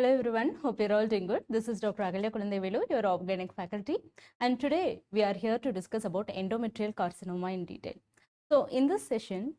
Hello everyone, hope you're all doing good. This is Dr. Agalya, your organic faculty, and today we are here to discuss about endometrial carcinoma in detail. So in this session,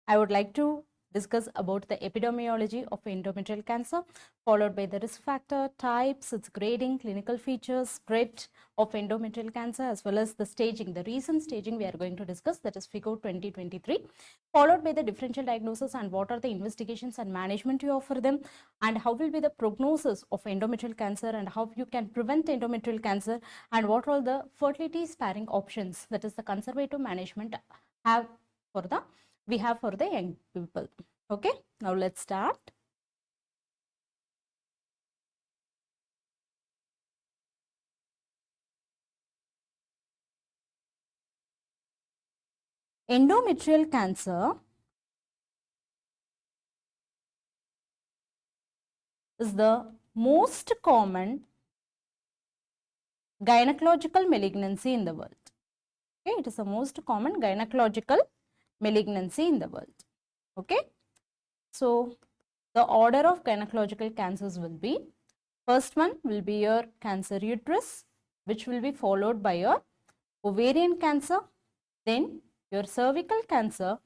I would like to discuss about the epidemiology of endometrial cancer, followed by the risk factor, types, its grading, clinical features, spread of endometrial cancer, as well as the staging, the recent staging we are going to discuss, that is FIGO 2023, followed by the differential diagnosis and what are the investigations and management you offer them, and how will be the prognosis of endometrial cancer and how you can prevent endometrial cancer, and what are the fertility sparing options, that is the conservative management we have for the young people. Okay, now let's start. Endometrial cancer is the most common gynecological malignancy in the world. Okay, it is the most common gynecological malignancy in the world. Okay, so the order of gynecological cancers will be, first one will be your cancer uterus, which will be followed by your ovarian cancer, then your cervical cancer,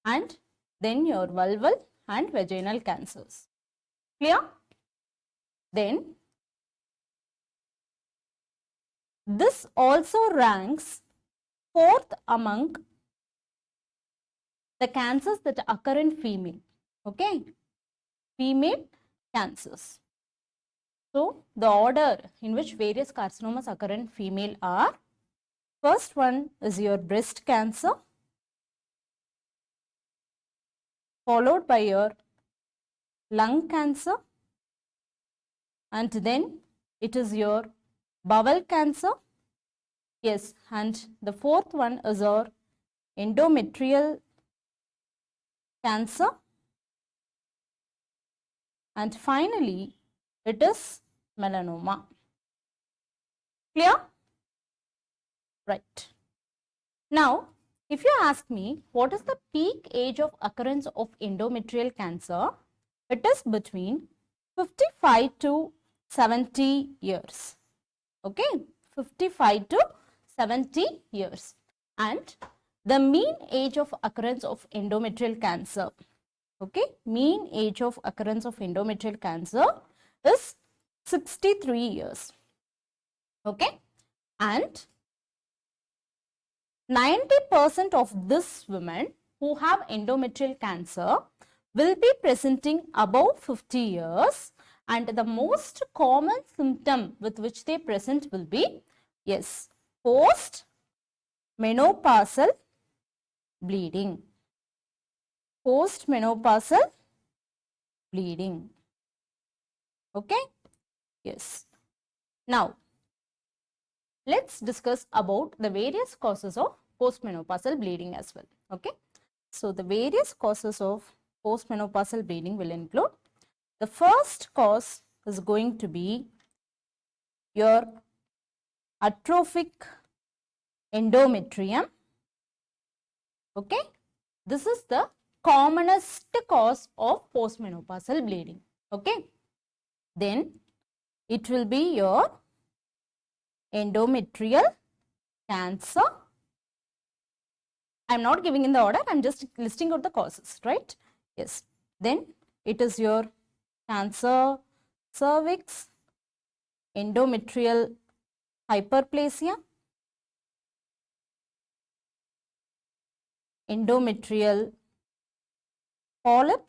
and then your vulval and vaginal cancers. Clear? Then this also ranks fourth among the cancers that occur in female. Okay, female cancers. So the order in which various carcinomas occur in female are, first one is your breast cancer, followed by your lung cancer, and then it is your bowel cancer. Yes, and the fourth one is our endometrial cancer, and finally it is melanoma. Clear? Right. Now, if you ask me what is the peak age of occurrence of endometrial cancer, it is between 55 to 70 years. Okay, 55 to 70 years. And the mean age of occurrence of endometrial cancer, okay, mean age of occurrence of endometrial cancer is 63 years. Okay, and 90% of this women who have endometrial cancer will be presenting above 50 years, and the most common symptom with which they present will be, yes, postmenopausal bleeding. Postmenopausal bleeding. Okay, yes. Now let's discuss about the various causes of postmenopausal bleeding as well. Okay, so the various causes of postmenopausal bleeding will include, the first cause is going to be your atrophic endometrium. Okay, this is the commonest cause of postmenopausal bleeding. Okay, then it will be your endometrial cancer. I am not giving in the order, I am just listing out the causes, right? Yes, then it is your cancer cervix, endometrial hyperplasia, endometrial polyp,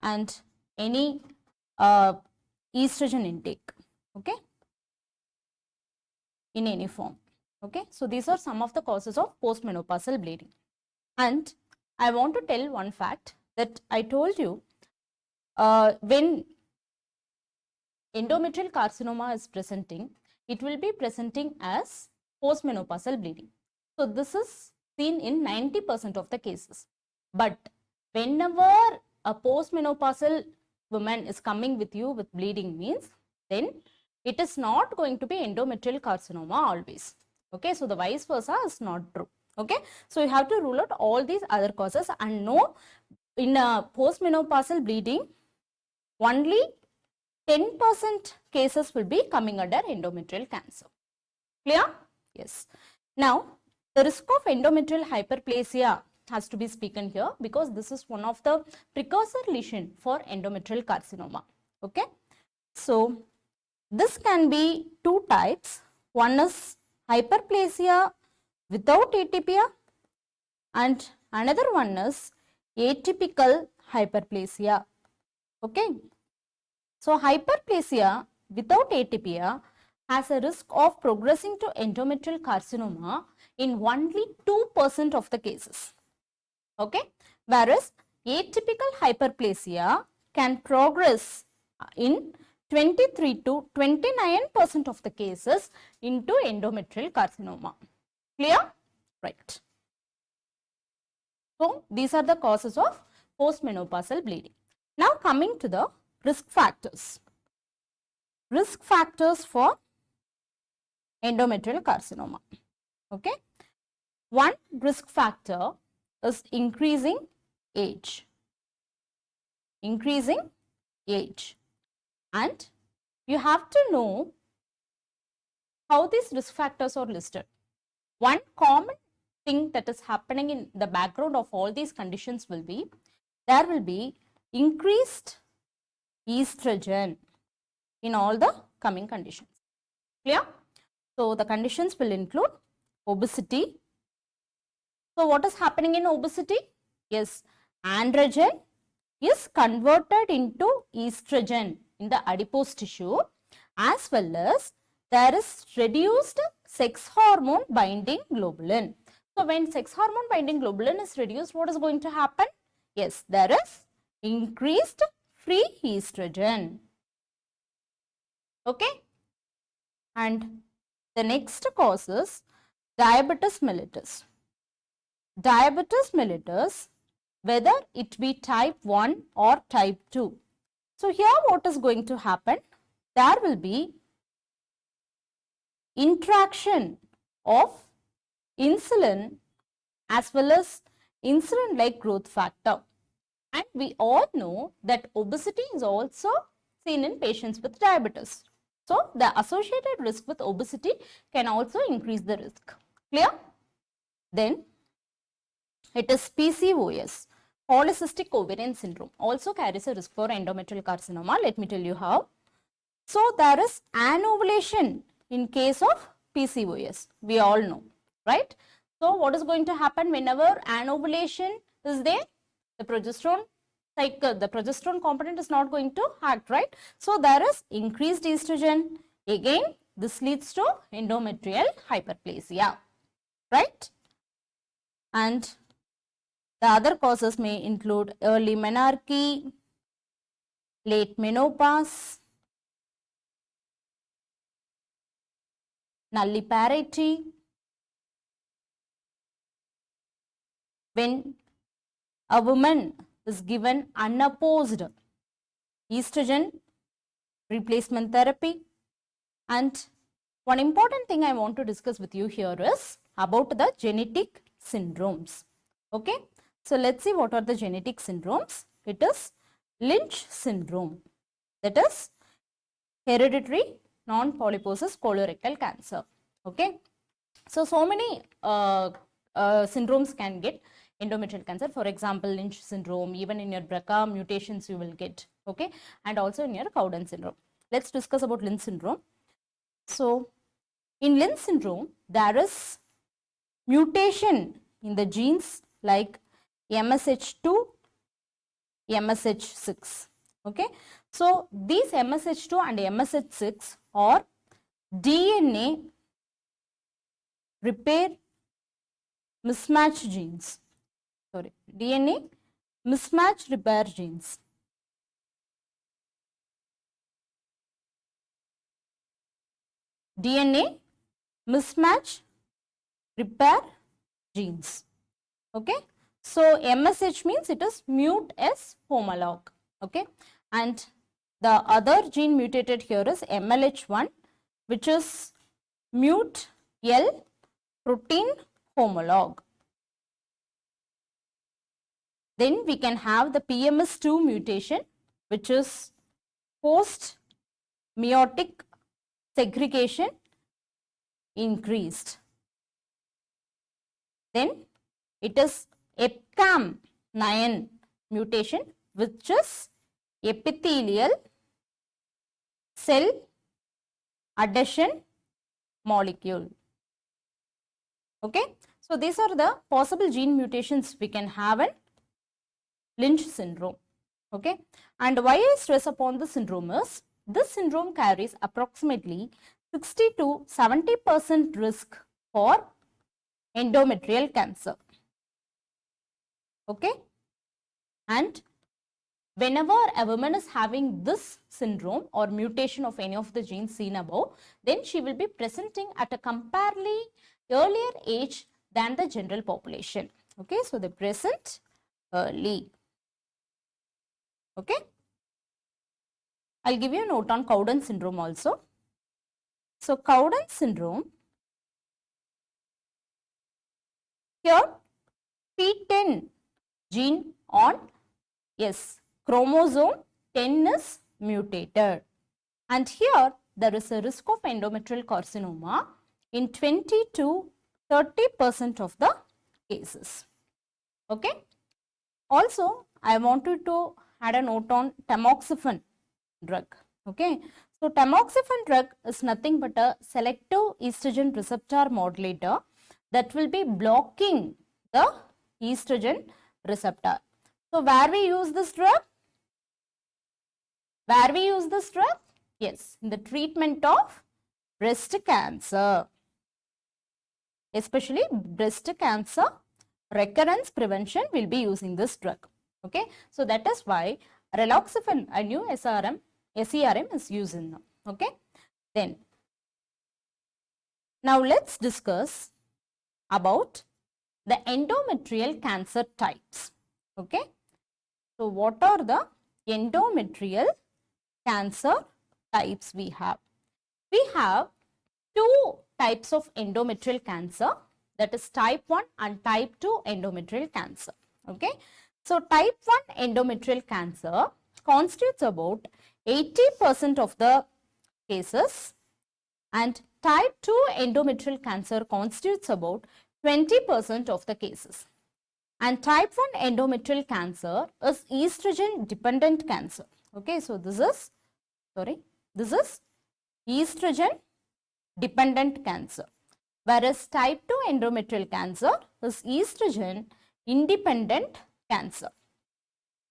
and any estrogen intake, okay, in any form. Okay, so these are some of the causes of postmenopausal bleeding. And I want to tell one fact that I told you, when endometrial carcinoma is presenting, it will be presenting as postmenopausal bleeding. So this is seen in 90% of the cases. But whenever a postmenopausal woman is coming with you with bleeding means, then it is not going to be endometrial carcinoma always. Okay, so the vice versa is not true. Okay, so you have to rule out all these other causes and know in a postmenopausal bleeding, only 10% cases will be coming under endometrial cancer. Clear? Yes. Now, the risk of endometrial hyperplasia has to be spoken here because this is one of the precursor lesion for endometrial carcinoma. Okay. So, this can be two types. One is hyperplasia without atypia and another one is atypical hyperplasia. Okay. So, hyperplasia without atypia has a risk of progressing to endometrial carcinoma in only 2% of the cases. Okay. Whereas atypical hyperplasia can progress in 23 to 29% of the cases into endometrial carcinoma. Clear? Right. So, these are the causes of postmenopausal bleeding. Now, coming to the risk factors. Risk factors for endometrial carcinoma. Okay. One risk factor is increasing age. Increasing age. And you have to know how these risk factors are listed. One common thing that is happening in the background of all these conditions will be, there will be increased estrogen in all the coming conditions. Clear? So, the conditions will include obesity. So, what is happening in obesity? Yes, androgen is converted into estrogen in the adipose tissue, as well as there is reduced sex hormone binding globulin. So, when sex hormone binding globulin is reduced, what is going to happen? Yes, there is increased free estrogen. Okay. And the next cause is diabetes mellitus. Diabetes mellitus, whether it be type 1 or type 2. So, here what is going to happen? There will be interaction of insulin as well as insulin-like growth factor. And we all know that obesity is also seen in patients with diabetes. So, the associated risk with obesity can also increase the risk. Clear? Then, it is PCOS, polycystic ovarian syndrome, also carries a risk for endometrial carcinoma. Let me tell you how. So, there is anovulation in case of PCOS. We all know, right? So, what is going to happen whenever anovulation is there? The progesterone cycle, the progesterone component is not going to act, right? So, there is increased estrogen. Again, this leads to endometrial hyperplasia, right? And the other causes may include early menarche, late menopause, nulliparity, when a woman is given unopposed estrogen replacement therapy. And one important thing I want to discuss with you here is about the genetic syndromes. Okay. So, let's see what are the genetic syndromes. It is Lynch syndrome, that is hereditary non-polyposis colorectal cancer. Okay. So many syndromes can get endometrial cancer. For example, Lynch syndrome, even in your BRCA mutations you will get, okay, and also in your Cowden syndrome. Let's discuss about Lynch syndrome. So, in Lynch syndrome, there is mutation in the genes like MSH2, MSH6, okay. So, these MSH2 and MSH6 are DNA repair mismatch genes, DNA mismatch repair genes. DNA mismatch repair genes, okay. So, MSH means it is mute S homolog, okay, and the other gene mutated here is MLH1, which is mute L protein homolog. Then we can have the PMS2 mutation, which is post meiotic segregation increased. Then it is EpCAM9 mutation, which is epithelial cell adhesion molecule. Okay, so these are the possible gene mutations we can have in Lynch syndrome. Okay, and why I stress upon the syndrome is this syndrome carries approximately 60 to 70% risk for endometrial cancer. Okay, and whenever a woman is having this syndrome or mutation of any of the genes seen above, then she will be presenting at a comparatively earlier age than the general population. Okay, so they present early. Okay, I'll give you a note on Cowden syndrome also. So Cowden syndrome, here P10 gene on chromosome 10 is mutated, and here there is a risk of endometrial carcinoma in 20 to 30% of the cases. Okay. Also, I wanted to add a note on tamoxifen drug. Okay. So, tamoxifen drug is nothing but a selective estrogen receptor modulator that will be blocking the estrogen receptor. So, where we use this drug? Where we use this drug? Yes, in the treatment of breast cancer, especially breast cancer recurrence prevention will be using this drug. Okay, so that is why raloxifene, a new SERM is used in them. Okay, then now let's discuss about the endometrial cancer types. Okay, so what are the endometrial cancer types we have? We have two types of endometrial cancer, that is type 1 and type 2 endometrial cancer. Okay, so type 1 endometrial cancer constitutes about 80% of the cases, and type 2 endometrial cancer constitutes about 20% of the cases. And type 1 endometrial cancer is estrogen dependent cancer. Okay, so this is estrogen dependent cancer, whereas type 2 endometrial cancer is estrogen independent cancer.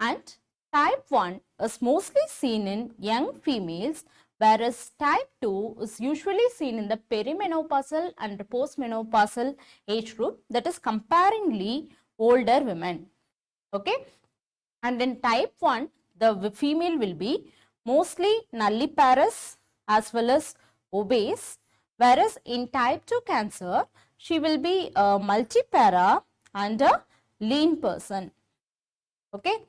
And type 1 is mostly seen in young females, whereas type 2 is usually seen in the perimenopausal and postmenopausal age group, that is comparingly older women. Okay, and in type 1 the female will be mostly nulliparous as well as obese, whereas in type 2 cancer she will be a multipara and a lean person. Okay,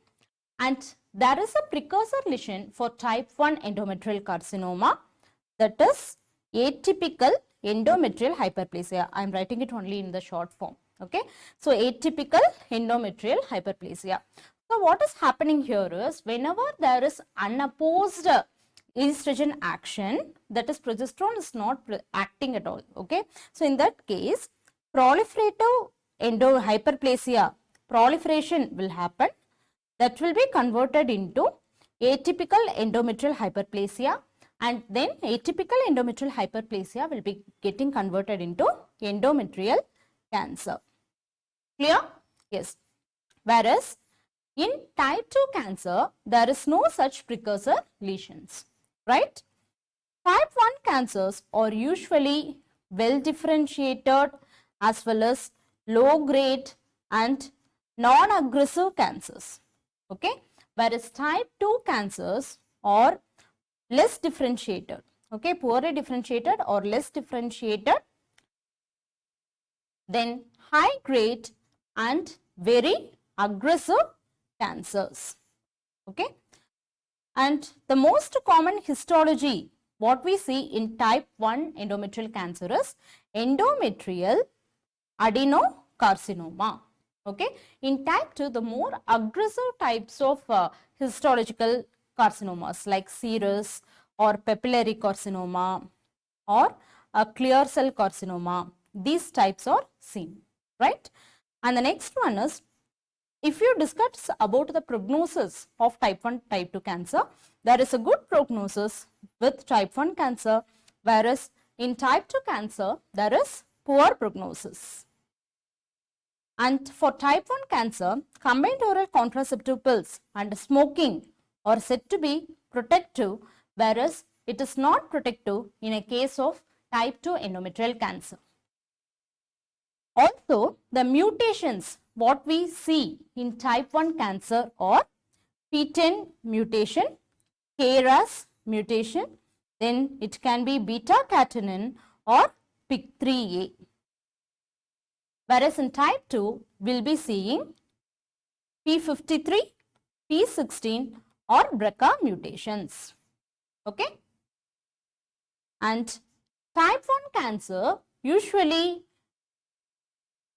and there is a precursor lesion for type 1 endometrial carcinoma, that is atypical endometrial hyperplasia. I am writing it only in the short form. Okay, so atypical endometrial hyperplasia. So what is happening here is, whenever there is unopposed estrogen action, that is progesterone is not acting at all. Okay, so in that case proliferative hyperplasia proliferation will happen, that will be converted into atypical endometrial hyperplasia, and then atypical endometrial hyperplasia will be getting converted into endometrial cancer. Clear? Yes. Whereas in type 2 cancer, there is no such precursor lesions, right? Type 1 cancers are usually well differentiated as well as low grade and non-aggressive cancers. Okay, whereas type 2 cancers are less differentiated. Okay, poorly differentiated or less differentiated, then high grade and very aggressive cancers. Okay, and the most common histology what we see in type 1 endometrial cancer is endometrial adenocarcinoma. Okay. In type 2, the more aggressive types of histological carcinomas like serous or papillary carcinoma or a clear cell carcinoma, these types are seen, right? And the next one is, if you discuss about the prognosis of type 1, type 2 cancer, there is a good prognosis with type 1 cancer, whereas in type 2 cancer, there is poor prognosis. And for type 1 cancer, combined oral contraceptive pills and smoking are said to be protective, whereas it is not protective in a case of type 2 endometrial cancer. Also, the mutations what we see in type 1 cancer are P10 mutation, KRAS mutation, then it can be beta-catenin or PIK3A. Whereas in type 2, we'll be seeing P53, P16 or BRCA mutations. Okay? And type 1 cancer usually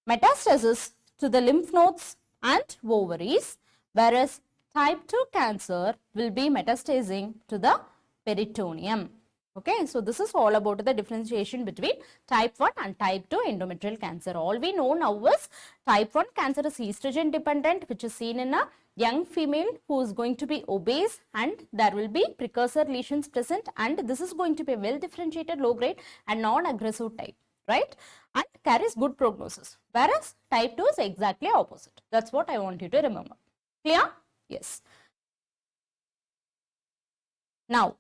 metastasis to the lymph nodes and ovaries, whereas type 2 cancer will be metastasizing to the peritoneum. Okay, so this is all about the differentiation between type 1 and type 2 endometrial cancer. All we know now is type 1 cancer is estrogen dependent, which is seen in a young female who is going to be obese, and there will be precursor lesions present, and this is going to be a well differentiated low grade and non-aggressive type, right? And carries good prognosis, whereas type 2 is exactly opposite. That's what I want you to remember. Clear? Yes. Now,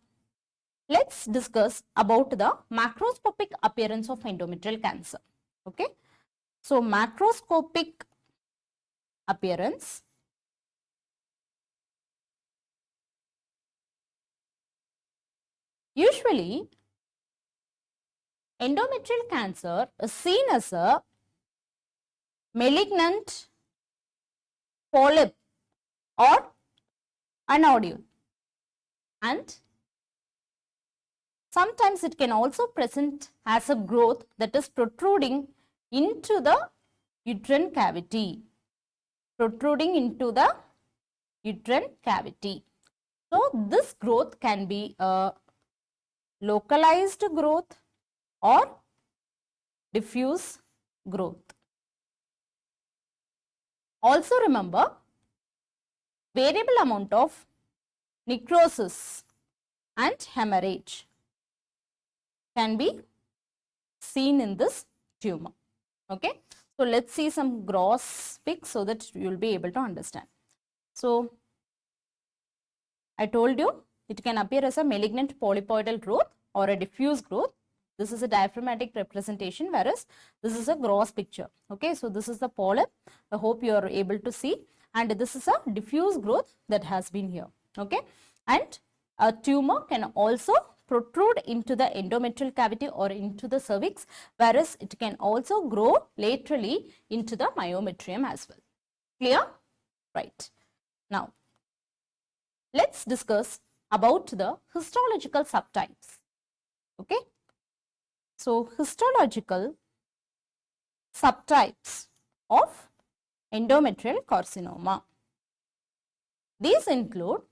let's discuss about the macroscopic appearance of endometrial cancer. Okay. So, macroscopic appearance. Usually, endometrial cancer is seen as a malignant polyp or a nodule, and sometimes it can also present as a growth that is protruding into the uterine cavity. Protruding into the uterine cavity. So, this growth can be a localized growth or diffuse growth. Also remember, variable amount of necrosis and hemorrhage can be seen in this tumor. Okay. So, let's see some gross pics so that you will be able to understand. So, I told you it can appear as a malignant polypoidal growth or a diffuse growth. This is a diaphragmatic representation, whereas this is a gross picture. Okay, so this is the polyp. I hope you are able to see, and this is a diffuse growth that has been here. Okay, and a tumor can also protrude into the endometrial cavity or into the cervix, whereas it can also grow laterally into the myometrium as well. Clear? Right. Now, let's discuss about the histological subtypes. Okay. So, histological subtypes of endometrial carcinoma. These include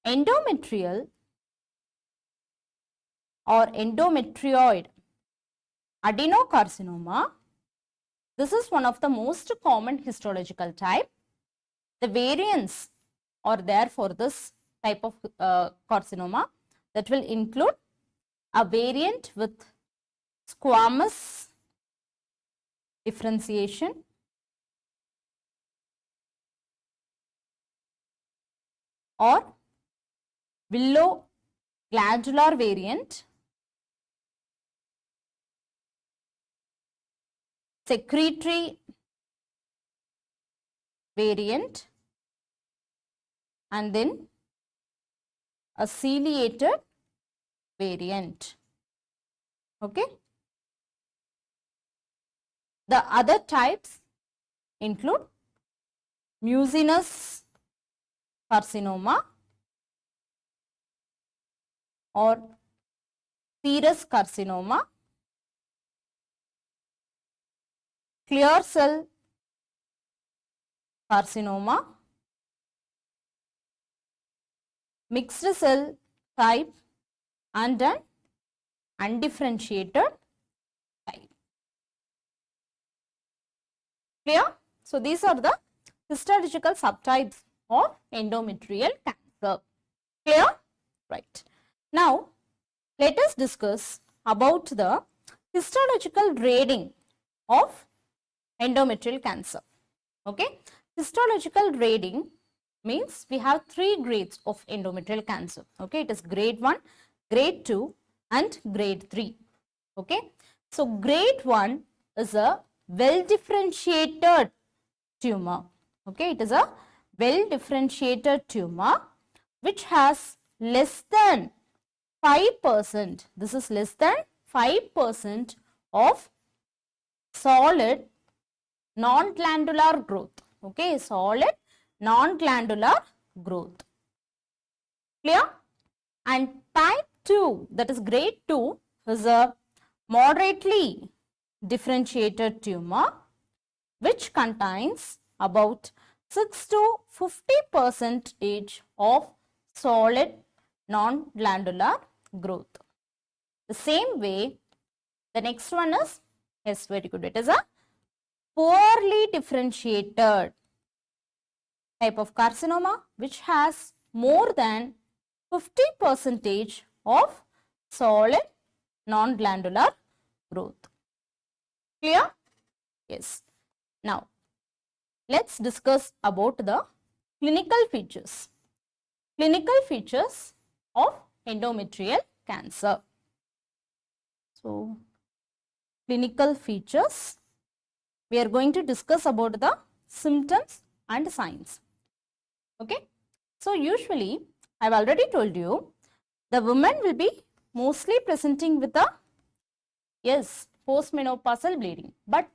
endometrial or endometrioid adenocarcinoma. This is one of the most common histological type. The variants are there for this type of carcinoma, that will include a variant with squamous differentiation, or willow glandular variant, secretory variant, and then a ciliated variant. Okay. The other types include mucinous carcinoma or serous carcinoma, clear cell carcinoma, mixed cell type, and an undifferentiated type. Clear? So, these are the histological subtypes of endometrial cancer. Clear? Right. Now, let us discuss about the histological grading of endometrial cancer. Okay. Histological grading means we have 3 grades of endometrial cancer. Okay. It is grade 1, grade 2 and grade 3. Okay. So, grade 1 is a well differentiated tumor. Okay. It is a well differentiated tumor which has less than 5%. This is less than 5% of solid non-glandular growth. Okay, solid non-glandular growth. Clear? And type 2, that is grade 2, is a moderately differentiated tumor which contains about 6 to 50% of solid non-glandular growth. The same way, the next one is, yes, very good, it is a poorly differentiated type of carcinoma which has more than 50% of solid non-glandular growth. Clear? Yes. Now, let's discuss about the clinical features. Clinical features of endometrial cancer. So, clinical features, we are going to discuss about the symptoms and signs. Okay. So, usually I have already told you the woman will be mostly presenting with a, yes, postmenopausal bleeding, but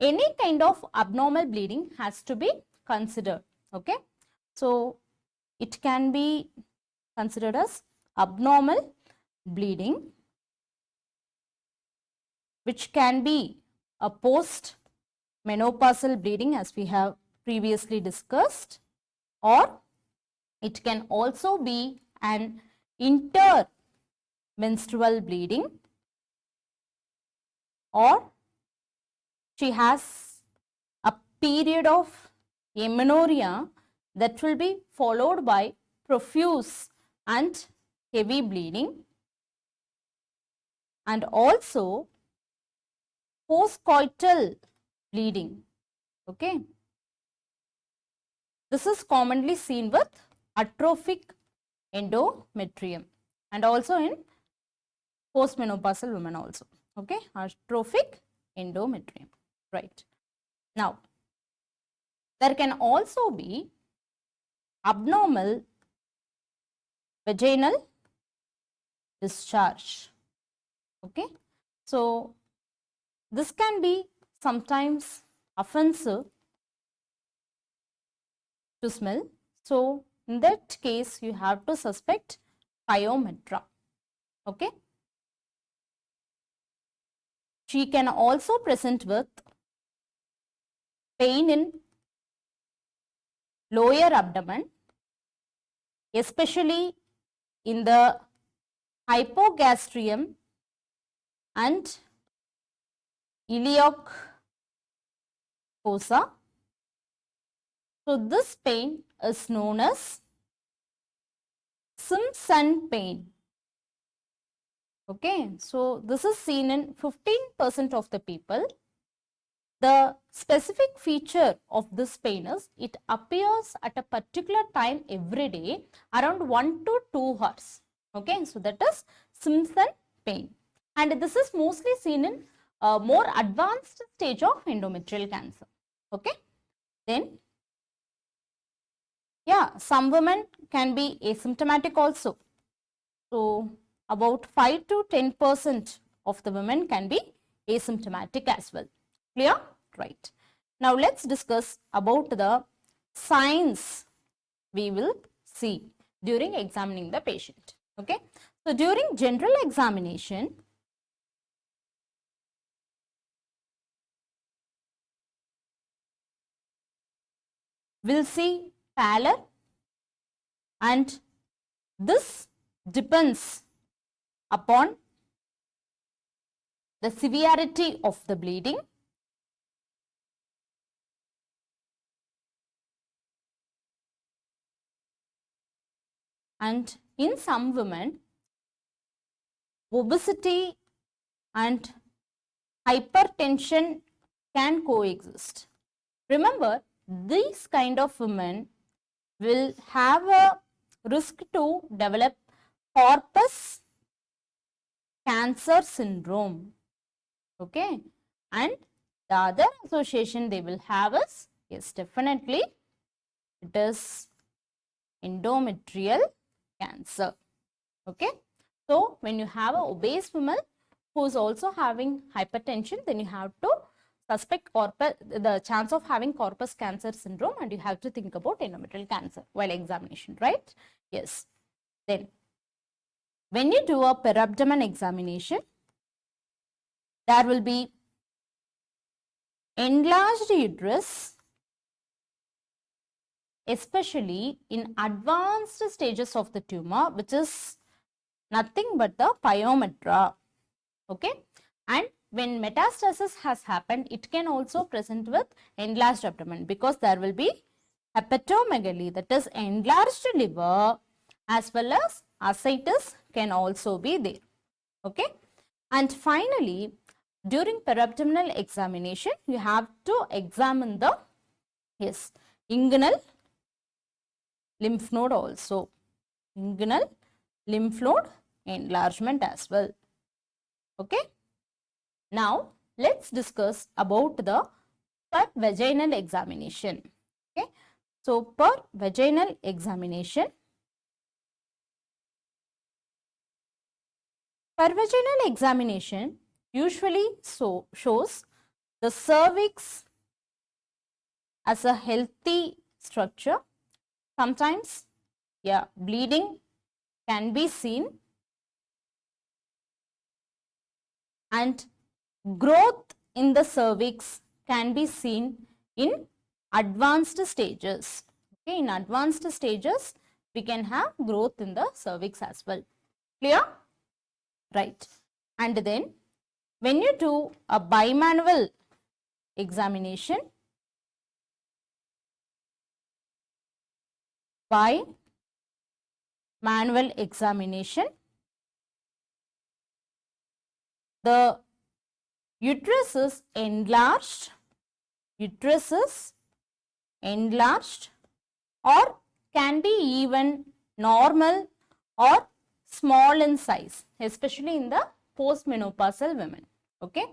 any kind of abnormal bleeding has to be considered. Okay. So, it can be considered as abnormal bleeding which can be a post-menopausal bleeding as we have previously discussed, or it can also be an intermenstrual bleeding, or she has a period of amenorrhea that will be followed by profuse and heavy bleeding, and also postcoital bleeding. Okay. This is commonly seen with atrophic endometrium and also in postmenopausal women also. Okay. Atrophic endometrium. Right. Now, there can also be abnormal vaginal discharge. Okay. So, this can be sometimes offensive to smell. So, in that case, you have to suspect pyometra. Okay. She can also present with pain in lower abdomen, especially in the hypogastrium and iliac fossa. So, this pain is known as Simpson pain. Okay. So, this is seen in 15% of the people. The specific feature of this pain is it appears at a particular time every day around 1 to 2 hours. Okay. So, that is Simpson pain, and this is mostly seen in a more advanced stage of endometrial cancer. Okay. Then, yeah, some women can be asymptomatic also. So, about 5 to 10% of the women can be asymptomatic as well. Clear? Right. Now, let's discuss about the signs we will see during examining the patient. Okay. So, during general examination, will see pallor, and this depends upon the severity of the bleeding, and in some women, obesity and hypertension can coexist. Remember, these kind of women will have a risk to develop corpus cancer syndrome. Okay, and the other association they will have is, yes, definitely it is endometrial cancer. Okay, so when you have an obese woman who is also having hypertension, then you have to suspect the chance of having corpus cancer syndrome, and you have to think about endometrial cancer while examination, right? Yes. Then when you do a per abdomen examination, there will be enlarged uterus, especially in advanced stages of the tumor, which is nothing but the pyometra. Okay, and when metastasis has happened, it can also present with enlarged abdomen, because there will be hepatomegaly, that is enlarged liver, as well as ascites can also be there. Okay, and finally, during perabdominal examination, you have to examine the, yes, inguinal lymph node also, inguinal lymph node enlargement as well. Okay, now let's discuss about the per vaginal examination. Okay, so per vaginal examination, per vaginal examination usually shows the cervix as a healthy structure. Sometimes, yeah, bleeding can be seen, and growth in the cervix can be seen in advanced stages. Okay, in advanced stages, we can have growth in the cervix as well. Clear? Right. And then when you do a bimanual examination, the uterus is enlarged, or can be even normal or small in size, especially in the postmenopausal women. Okay,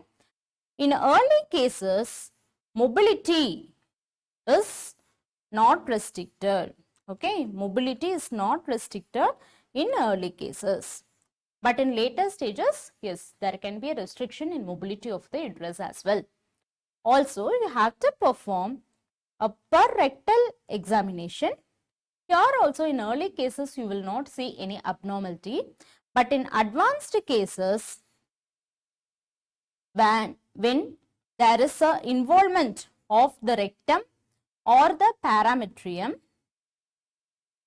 in early cases, mobility is not restricted. Okay, mobility is not restricted in early cases, but in later stages, yes, there can be a restriction in mobility of the uterus as well. Also, you have to perform a per rectal examination. Here also, in early cases, you will not see any abnormality, but in advanced cases, when there is a involvement of the rectum or the parametrium,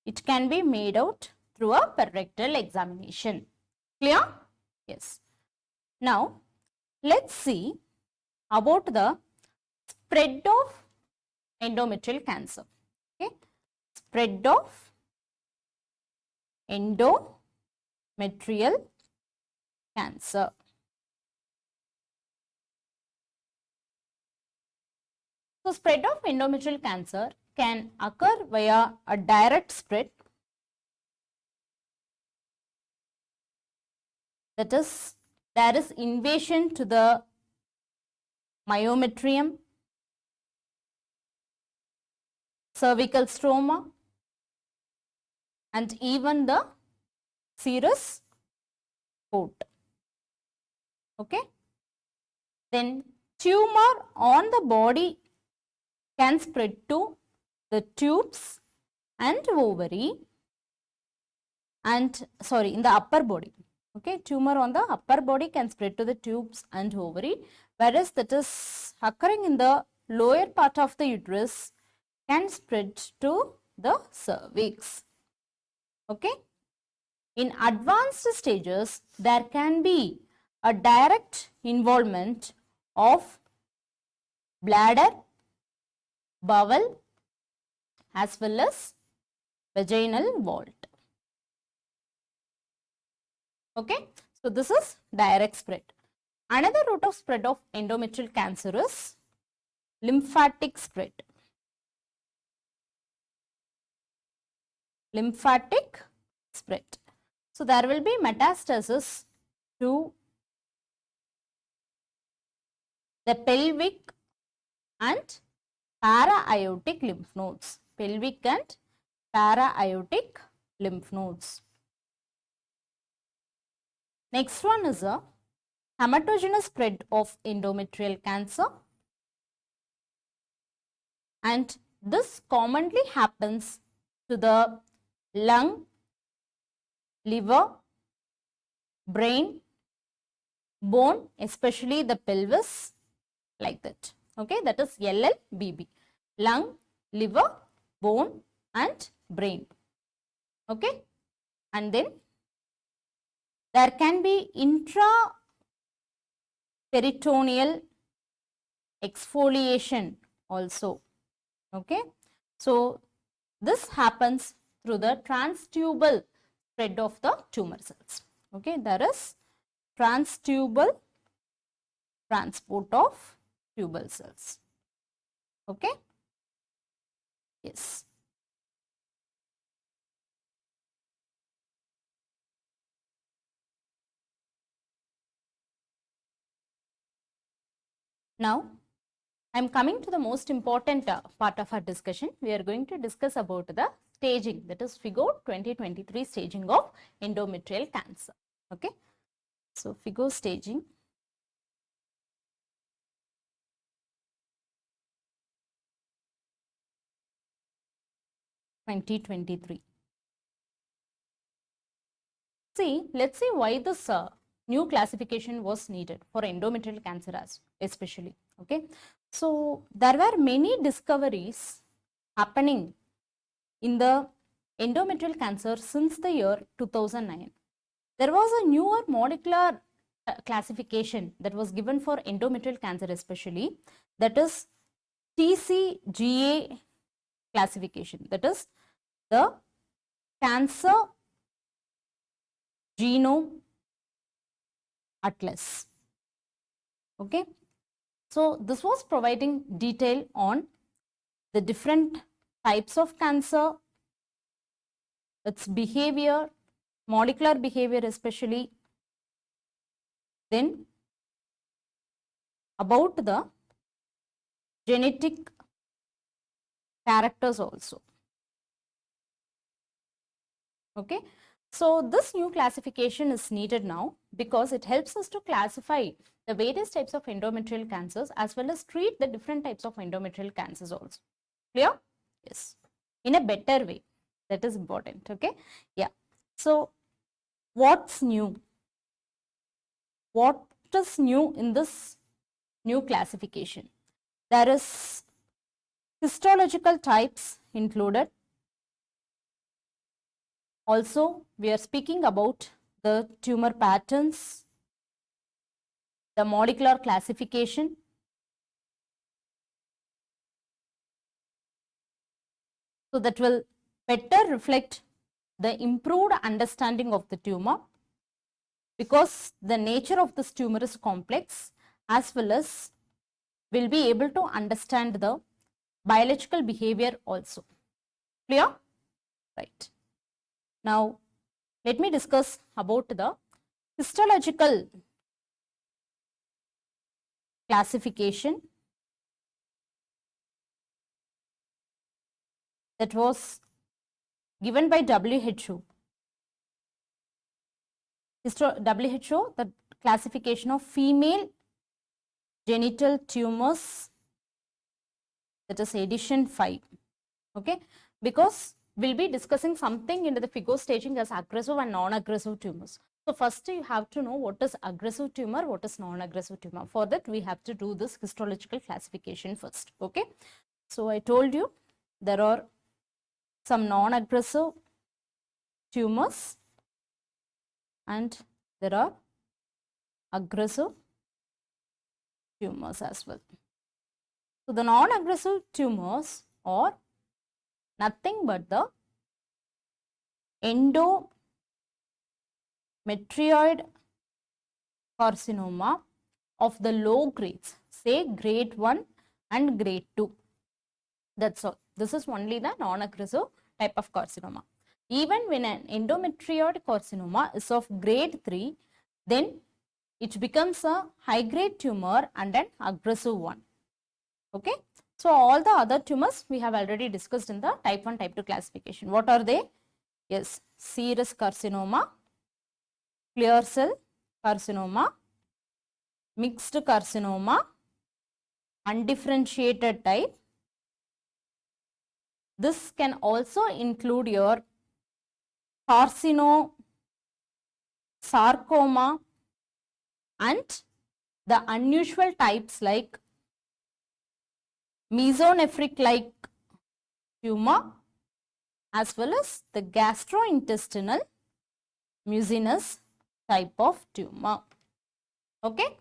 it can be made out through a per rectal examination. Clear? Yes. Now, let's see about the spread of endometrial cancer. Okay, spread of endometrial cancer. So, spread of endometrial cancer can occur via a direct spread, that is, there is invasion to the myometrium, cervical stroma, and even the serous port. Okay, then tumor on the body can spread to the tubes and ovary, and in the upper body. Okay, tumor on the upper body can spread to the tubes and ovary, whereas that is occurring in the lower part of the uterus can spread to the cervix. Okay. In advanced stages, there can be a direct involvement of bladder, bowel, as well as vaginal vault. Okay. So, this is direct spread. Another route of spread of endometrial cancer is lymphatic spread. Lymphatic spread. So, there will be metastasis to the pelvic and para-aortic lymph nodes. Pelvic and para-aortic lymph nodes. Next one is a hematogenous spread of endometrial cancer, and this commonly happens to the lung, liver, brain, bone, especially the pelvis, like that. Okay, that is LLBB. Lung, liver, bone and brain. Okay, and then there can be intraperitoneal exfoliation also. Okay, so this happens through the transtubal spread of the tumor cells. Okay, there is transtubal transport of tubal cells. Okay, yes. Now, I am coming to the most important part of our discussion. We are going to discuss about the staging, that is figure 2023 staging of endometrial cancer. Okay, so figure staging. See, let's see why this new classification was needed for endometrial cancer especially. Okay, so there were many discoveries happening in the endometrial cancer since the year 2009. There was a newer molecular classification that was given for endometrial cancer especially, that is TCGA classification, that is the Cancer Genome Atlas. Okay, so this was providing detail on the different types of cancer, its behavior, molecular behavior especially, then about the genetic characters also. Okay, so this new classification is needed now because it helps us to classify the various types of endometrial cancers as well as treat the different types of endometrial cancers also. Clear? Yes, in a better way. That is important. Okay, yeah. So what's new? What is new in this new classification? There is histological types included. Also, we are speaking about the tumor patterns, the molecular classification, so that will better reflect the improved understanding of the tumor, because the nature of this tumor is complex, as well as will be able to understand the biological behavior also. Clear? Right. Now, let me discuss about the histological classification that was given by WHO. WHO, the classification of female genital tumors, that is edition 5. Okay, because we'll be discussing something into the figure staging as aggressive and non-aggressive tumors. So first you have to know what is aggressive tumor, what is non-aggressive tumor. For that we have to do this histological classification first. Okay, so I told you there are some non-aggressive tumors and there are aggressive tumors as well. So the non-aggressive tumors are nothing but the endometrioid carcinoma of the low grades, say grade 1 and grade 2. That's all. This is only the non-aggressive type of carcinoma. Even when an endometrioid carcinoma is of grade 3, then it becomes a high grade tumor and an aggressive one. Okay. So all the other tumors we have already discussed in the type 1, type 2 classification. What are they? Yes, serous carcinoma, clear cell carcinoma, mixed carcinoma, undifferentiated type. This can also include your carcinosarcoma and the unusual types like mesonephric like tumor as well as the gastrointestinal mucinous type of tumor. Okay.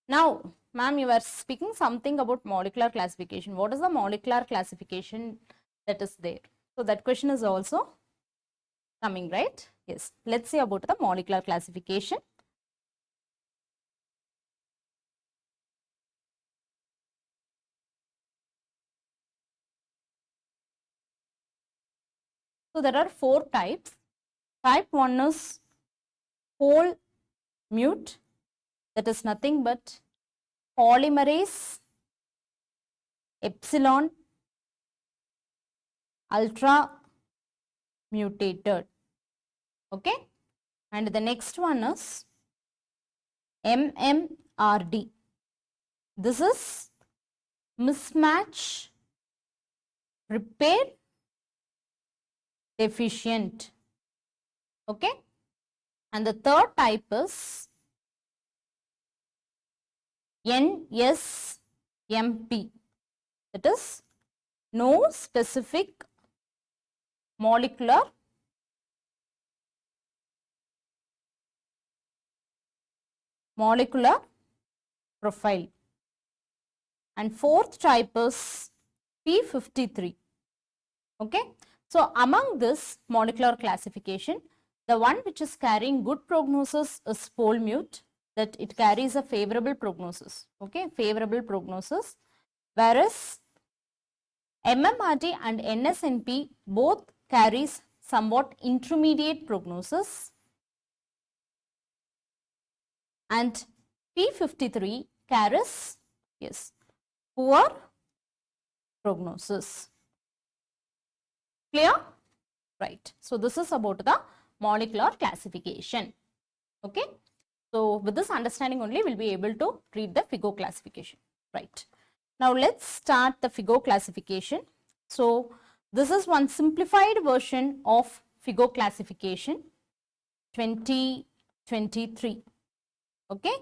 Now, ma'am, you were speaking something about molecular classification. What is the molecular classification that is there? So that question is also coming, right? Yes. Let's see about the molecular classification. So there are 4 types. Type 1 is whole mute, that is nothing but polymerase epsilon ultra mutated. Okay. And the next one is MMRD. This is mismatch repair deficient. Okay. And the third type is NSMP. That is no specific molecular profile. And fourth type is P53. Okay. So among this molecular classification, the one which is carrying good prognosis is pole mute, that it carries a favorable prognosis. Okay, favorable prognosis. Whereas MMRD and NSNP both carries somewhat intermediate prognosis, and P53 carries, yes, poor prognosis. Clear? Right. So this is about the molecular classification. Okay. So with this understanding only we'll be able to read the FIGO classification. Right. Now let's start the FIGO classification. So this is one simplified version of FIGO classification 2023. Okay.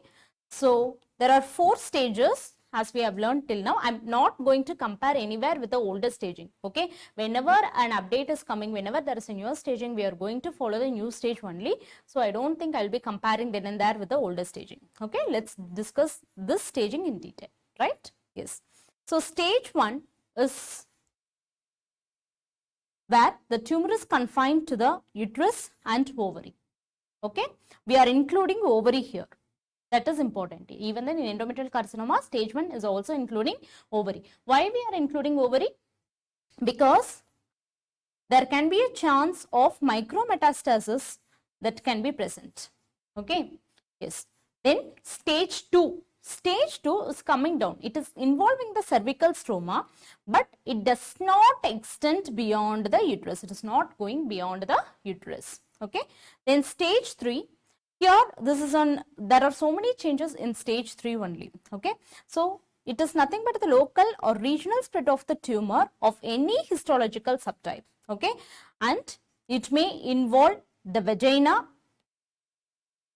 So there are 4 stages as we have learned till now. I'm not going to compare anywhere with the older staging. Okay. Whenever an update is coming, whenever there is a newer staging, we are going to follow the new stage only. So I don't think I'll be comparing then and there with the older staging. Okay. Let's discuss this staging in detail. Right. Yes. So stage 1 is where the tumor is confined to the uterus and ovary. Okay. We are including ovary here. That is important. Even then in endometrial carcinoma, stage 1 is also including ovary. Why we are including ovary? Because there can be a chance of micrometastasis that can be present. Okay. Yes. Then stage 2. Stage 2 is coming down. It is involving the cervical stroma, but it does not extend beyond the uterus. It is not going beyond the uterus. Okay. Then stage 3. Here, this is on, there are so many changes in stage 3 only. Okay. So it is nothing but the local or regional spread of the tumor of any histological subtype. Okay. And it may involve the vagina,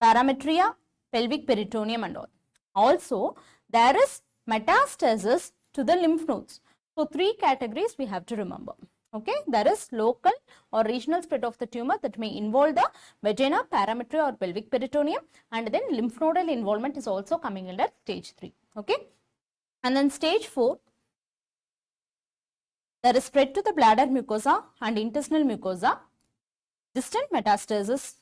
parametria, pelvic peritoneum and all. Also, there is metastasis to the lymph nodes. So 3 categories we have to remember. Okay, there is local or regional spread of the tumor that may involve the vagina, parametrium or pelvic peritoneum, and then lymph nodal involvement is also coming under stage 3. Okay, and then stage 4, there is spread to the bladder mucosa and intestinal mucosa. Distant metastasis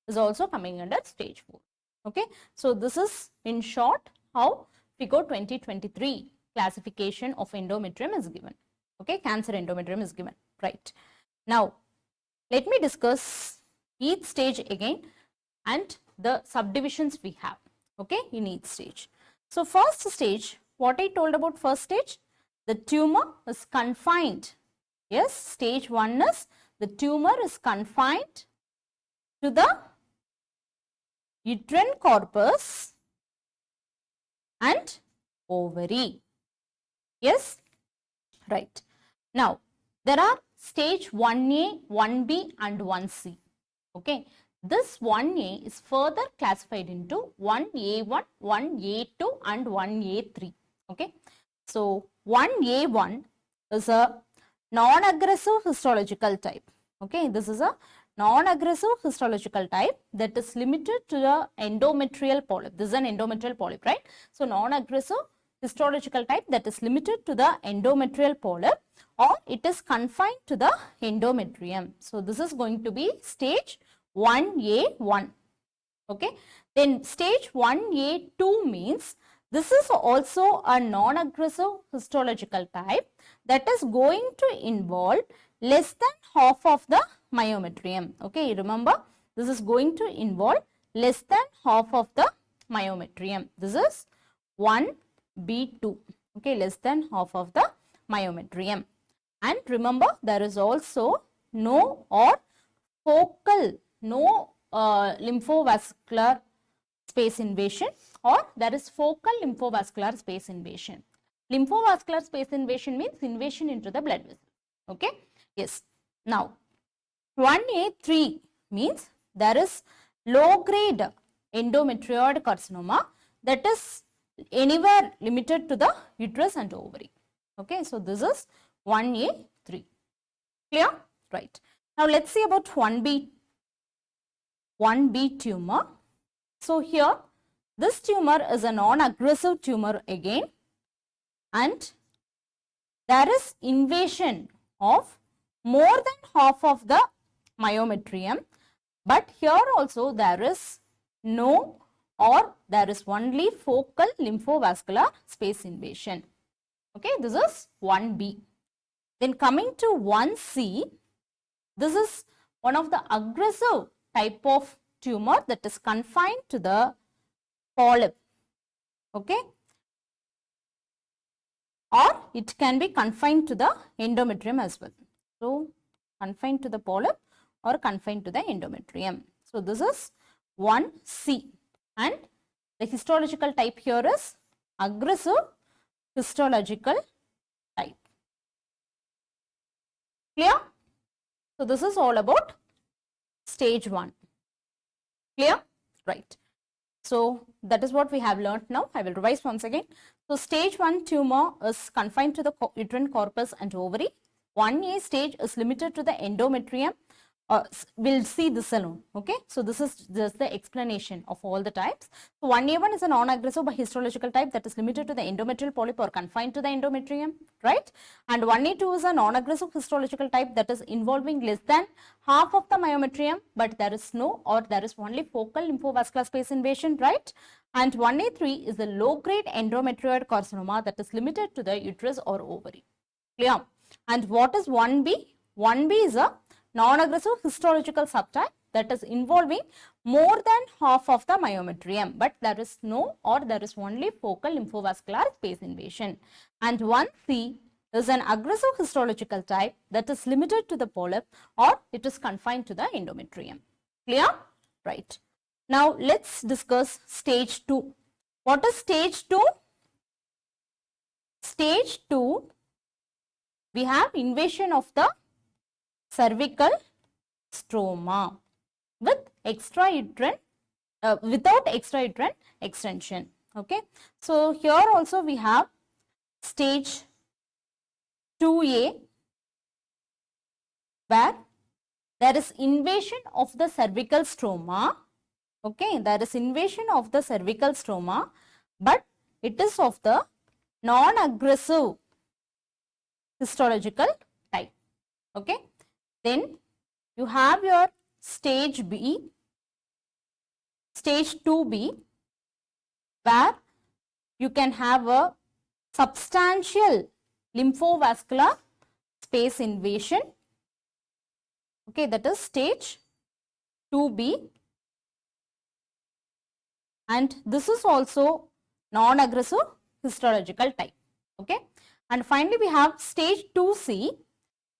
is also coming under stage 4. Okay, so this is in short how FIGO 2023 classification of endometrium is given. Okay, cancer endometrium is given, right? Now, let me discuss each stage again and the subdivisions we have, okay, in each stage. So, first stage, what I told about first stage, the tumor is confined. Yes, stage 1 is the tumor is confined to the uterine corpus and ovary. Yes, right. Now, there are stage 1A, 1B and 1C. Okay, this 1A is further classified into 1A1, 1A2 and 1A3. Okay, so 1A1 is a non-aggressive histological type. Okay, this is a non-aggressive histological type that is limited to the endometrial polyp. This is an endometrial polyp, right? So, non-aggressive histological type that is limited to the endometrial polyp, or it is confined to the endometrium. So, this is going to be stage 1A1. Okay. Then stage 1A2 means this is also a non-aggressive histological type that is going to involve less than half of the myometrium. Okay, remember this is going to involve less than half of the myometrium. This is 1B2. Okay, less than half of the myometrium. And remember there is also no or focal, no lymphovascular space invasion, or there is focal lymphovascular space invasion. Lymphovascular space invasion means invasion into the blood vessel. Okay, yes. Now 1A3 means there is low grade endometrioid carcinoma that is anywhere limited to the uterus and ovary. Okay, so this is 1A3. Clear? Right. Now let's see about 1B tumor. So here this tumor is a non-aggressive tumor again, and there is invasion of more than half of the myometrium, but here also there is no or there is only focal lymphovascular space invasion. Okay, this is 1B. Then coming to 1C, this is one of the aggressive type of tumor that is confined to the polyp. Okay, or it can be confined to the endometrium as well. So, confined to the polyp or confined to the endometrium. So, this is 1C, and the histological type here is aggressive histological type. Clear? So, this is all about stage 1. Clear? Right. So, that is what we have learnt now. I will revise once again. So, stage 1 tumor is confined to the uterine corpus and ovary. 1A stage is limited to the endometrium. We'll see this alone. Okay, so this is just the explanation of all the types. So 1A1 is a non-aggressive histological type that is limited to the endometrial polyp or confined to the endometrium, right? And 1A2 is a non-aggressive histological type that is involving less than half of the myometrium, but there is no or there is only focal lymphovascular space invasion, right? And 1A3 is a low-grade endometrioid carcinoma that is limited to the uterus or ovary. Clear? And what is 1B? 1B is a non-aggressive histological subtype that is involving more than half of the myometrium, but there is no or there is only focal lymphovascular space invasion. And 1C is an aggressive histological type that is limited to the polyp or it is confined to the endometrium. Clear? Right. Now let's discuss stage 2. What is stage 2? Stage 2, we have invasion of the cervical stroma with extrauterine, without extrauterine extension. Okay, so here also we have stage 2A where there is invasion of the cervical stroma. Okay, there is invasion of the cervical stroma, but it is of the non-aggressive histological type. Okay, then you have your stage B, stage 2B, where you can have a substantial lymphovascular space invasion. Okay, that is stage 2B, and this is also non-aggressive histological type. Okay, and finally we have stage 2C,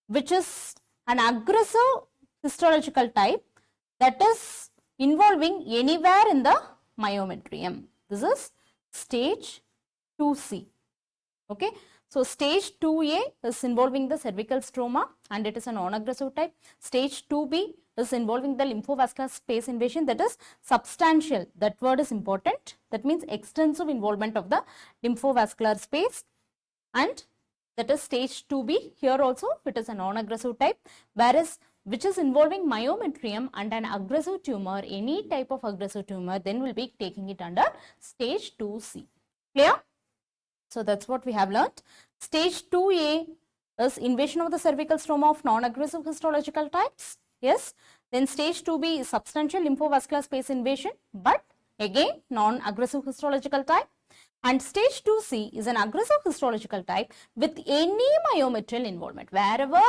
which is an aggressive histological type that is involving anywhere in the myometrium. This is stage 2C. Okay, so stage 2A is involving the cervical stroma and it is a non-aggressive type. Stage 2B is involving the lymphovascular space invasion, that is substantial. That word is important. That means extensive involvement of the lymphovascular space, and that is stage 2B. Here also it is a non-aggressive type, whereas which is involving myometrium and an aggressive tumor, any type of aggressive tumor, then we will be taking it under stage 2C. Clear? So that's what we have learnt. Stage 2A is invasion of the cervical stroma of non-aggressive histological types. Yes. Then stage 2B is substantial lymphovascular space invasion, but again non-aggressive histological type. And stage 2C is an aggressive histological type with any myometrial involvement. Wherever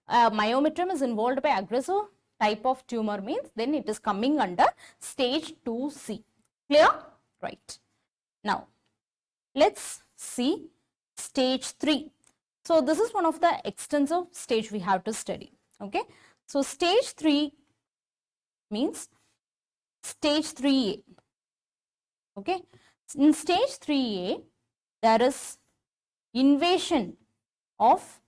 myometrium is involved by aggressive type of tumor means, then it is coming under stage 2C. Clear? Right. Now, let's see stage 3. So, this is one of the extensive stage we have to study. Okay. So, stage 3 means stage 3A. Okay. In stage 3A, there is invasion of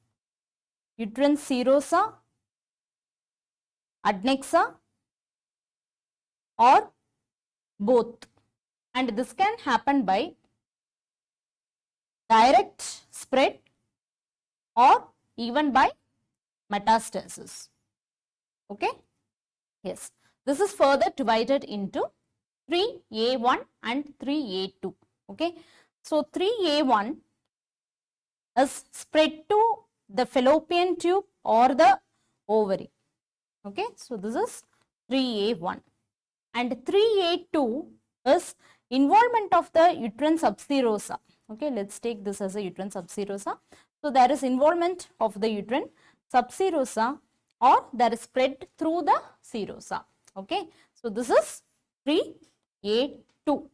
uterine serosa, adnexa, or both, and this can happen by direct spread or even by metastasis. Okay. Yes, this is further divided into 3A1 and 3A2. Okay. So, 3A1 is spread to the fallopian tube or the ovary. Okay. So, this is 3A1, and 3A2 is involvement of the uterine subserosa. Okay, let's take this as a uterine subserosa. So, there is involvement of the uterine subserosa or there is spread through the serosa. Okay, so this is 3A2.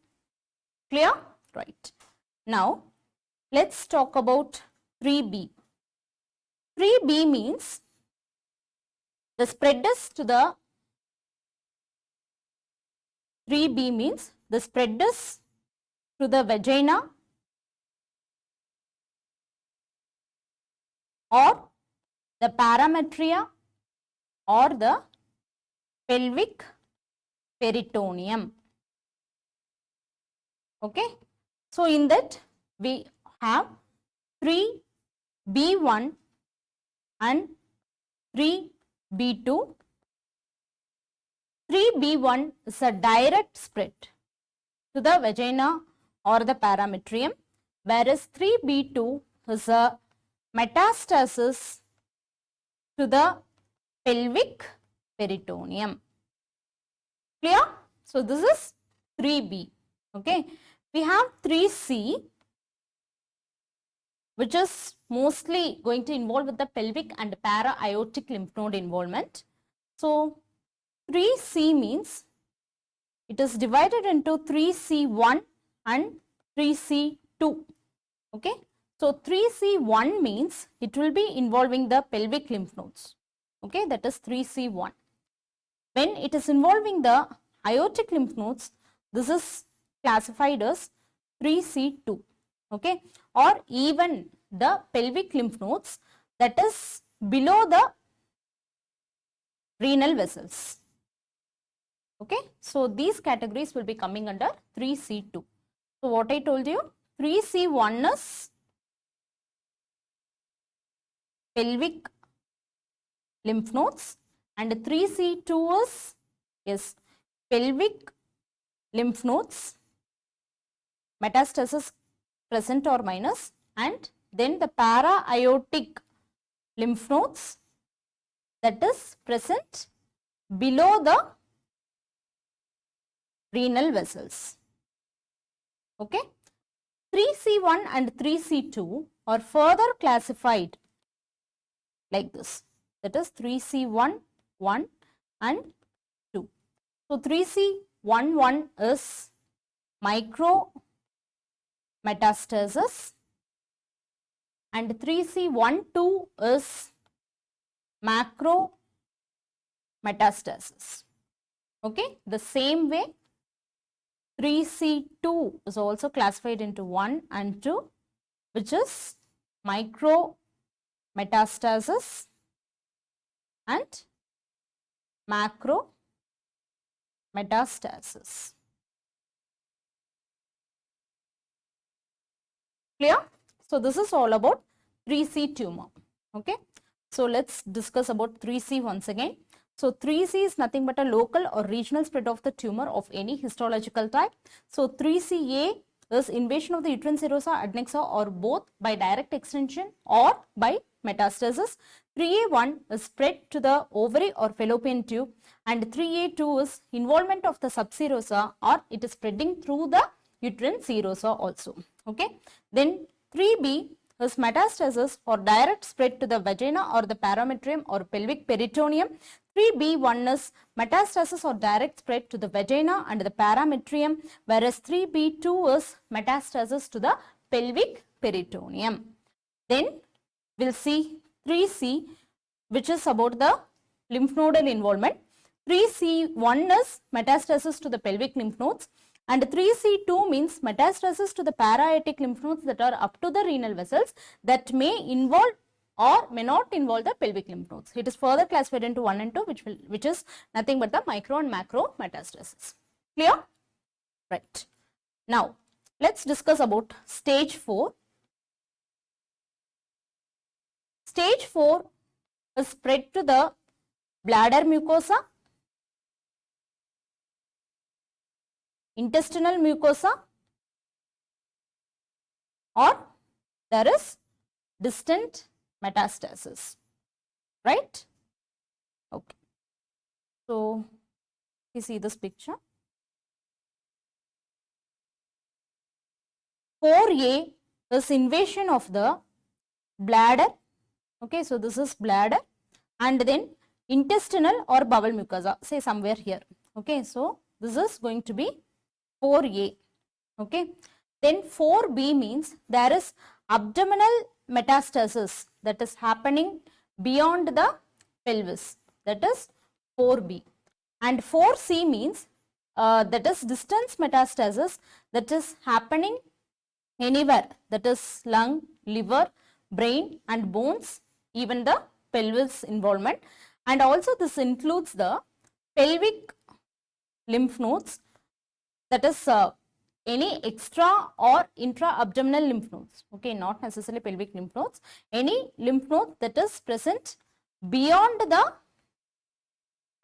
Clear? Right. Now, let's talk about 3B. 3B means the spread is to the 3B means the spread is to the vagina or the parametria or the pelvic peritoneum. Okay. So, in that we have 3B1 and 3B2. 3B1 is a direct spread to the vagina or the parametrium, whereas 3B2 is a metastasis to the pelvic peritoneum. Clear? So, this is 3B. Okay. We have 3C, which is mostly going to involve with the pelvic and para-aortic lymph node involvement. So, 3C means it is divided into 3C1 and 3C2. Okay. So, 3C1 means it will be involving the pelvic lymph nodes. Okay, that is 3C1. When it is involving the aortic lymph nodes, this is classified as 3C2. Okay, or even the pelvic lymph nodes that is below the renal vessels. Okay, so these categories will be coming under 3C2. So, what I told you, 3C1 is pelvic lymph nodes, and 3C2 is yes, pelvic lymph nodes, metastasis present or minus, and then the para-aortic lymph nodes that is present below the renal vessels. Okay. 3C1 and 3C2 are further classified like this. That is 3C1, 1 and 2. So 3C11 is micrometastasis and 3C12 is macrometastasis. Okay, the same way 3C2 is also classified into 1 and 2, which is micrometastasis and macrometastasis. Clear? So this is all about 3C tumor. Okay. So let's discuss about 3C once again. So 3C is nothing but a local or regional spread of the tumor of any histological type. So 3CA is invasion of the uterine serosa, adnexa, or both by direct extension or by metastasis. 3A1 is spread to the ovary or fallopian tube, and 3A2 is involvement of the subserosa, or it is spreading through the uterine serosa also. Okay. Then 3B is metastasis or direct spread to the vagina or the parametrium or pelvic peritoneum. 3B1 is metastasis or direct spread to the vagina and the parametrium, whereas 3B2 is metastasis to the pelvic peritoneum. Then we'll see 3C, which is about the lymph nodal involvement. 3C1 is metastasis to the pelvic lymph nodes, and 3C2 means metastasis to the para-aortic lymph nodes that are up to the renal vessels that may involve or may not involve the pelvic lymph nodes. It is further classified into 1 and 2, which is nothing but the micro and macro metastasis. Clear? Right. Now, let's discuss about stage 4. Stage 4 is spread to the bladder mucosa, intestinal mucosa, or there is distant metastasis, right? Okay. So, you see this picture. 4A is invasion of the bladder. Okay, so this is bladder, and then intestinal or bowel mucosa, say somewhere here. Okay, so this is going to be 4A. Okay, then 4B means there is abdominal metastasis that is happening beyond the pelvis, that is 4B. And 4C means that is distance metastasis that is happening anywhere, that is lung, liver, brain and bones, even the pelvis involvement. And also this includes the pelvic lymph nodes, that is any extra or intra-abdominal lymph nodes, okay, not necessarily pelvic lymph nodes, any lymph node that is present beyond the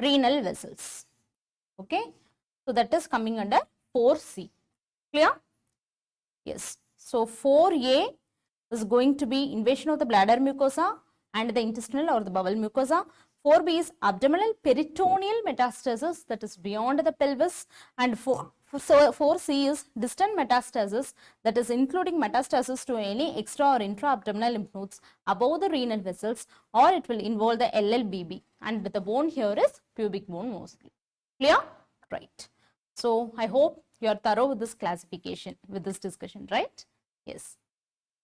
renal vessels, okay. So that is coming under 4C. Clear? Yes. So 4A is going to be invasion of the bladder mucosa and the intestinal or the bowel mucosa. 4B is abdominal peritoneal metastasis that is beyond the pelvis, and 4C is distant metastasis that is including metastasis to any extra or intra-abdominal lymph nodes above the renal vessels, or it will involve the LLBB, and the bone here is pubic bone mostly. Clear? Right. So I hope you are thorough with this classification, with this discussion, right? Yes.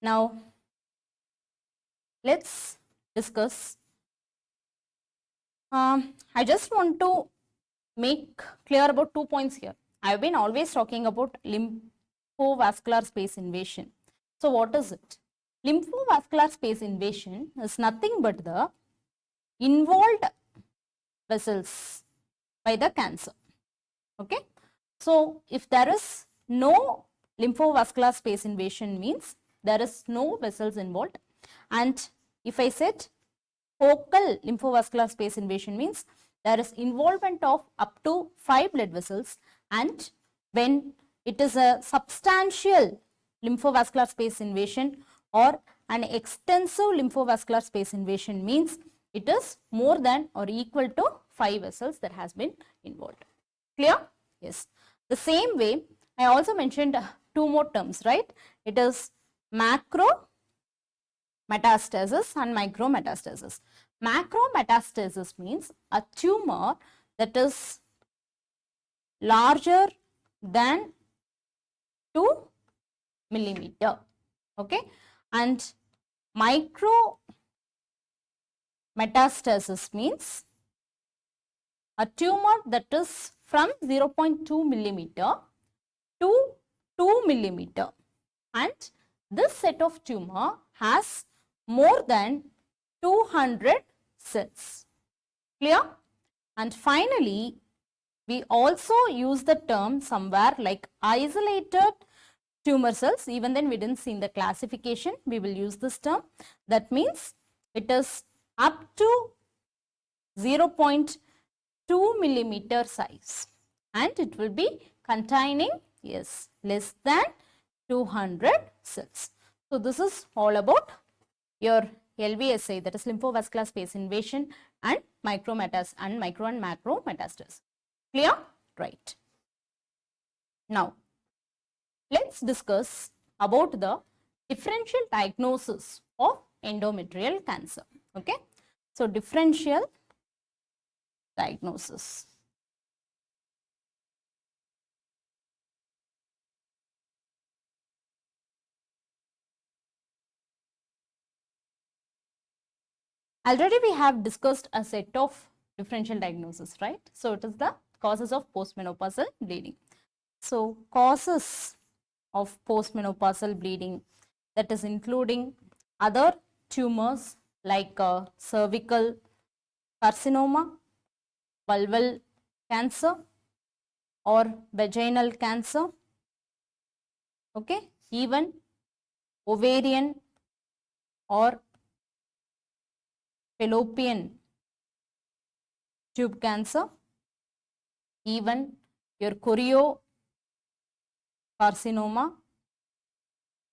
Now let's discuss. I just want to make clear about 2 points here. I have been always talking about lymphovascular space invasion. So what is it? Lymphovascular space invasion is nothing but the involved vessels by the cancer. Okay. So if there is no lymphovascular space invasion, means there is no vessels involved. And if I said focal lymphovascular space invasion means there is involvement of up to 5 blood vessels, and when it is a substantial lymphovascular space invasion or an extensive lymphovascular space invasion means it is more than or equal to 5 vessels that has been involved. Clear? Yes. The same way, I also mentioned 2 more terms, right? It is macro metastasis and micrometastasis. Macrometastasis means a tumor that is larger than 2 millimeter, okay, and micrometastasis means a tumor that is from 0.2 millimeter to 2 millimeter, and this set of tumor has more than 200 cells. Clear? And finally, we also use the term somewhere like isolated tumor cells. Even then we didn't see in the classification, we will use this term. That means it is up to 0.2 millimeter size, and it will be containing, yes, less than 200 cells. So this is all about your LVSI, that is lymphovascular space invasion, and micro and macro metastasis. Clear? Right. Now, let's discuss about the differential diagnosis of endometrial cancer. Okay. So, differential diagnosis. Already we have discussed a set of differential diagnosis, right? So, it is the causes of postmenopausal bleeding. So, causes of postmenopausal bleeding, that is including other tumors like cervical carcinoma, vulval cancer or vaginal cancer, okay, even ovarian or fallopian tube cancer, even your choriocarcinoma.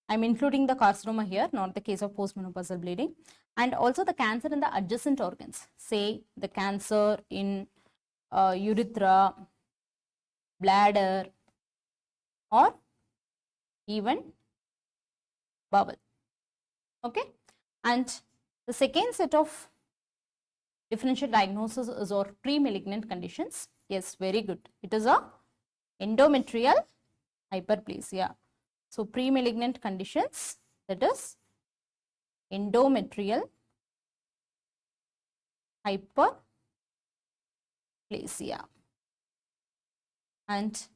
I am including the carcinoma here, not the case of postmenopausal bleeding, and also the cancer in the adjacent organs, say the cancer in urethra, bladder, or even bowel. Okay, and the second set of differential diagnosis is or pre-malignant conditions. Yes, very good. It is a endometrial hyperplasia. So, pre-malignant conditions, that is endometrial hyperplasia. And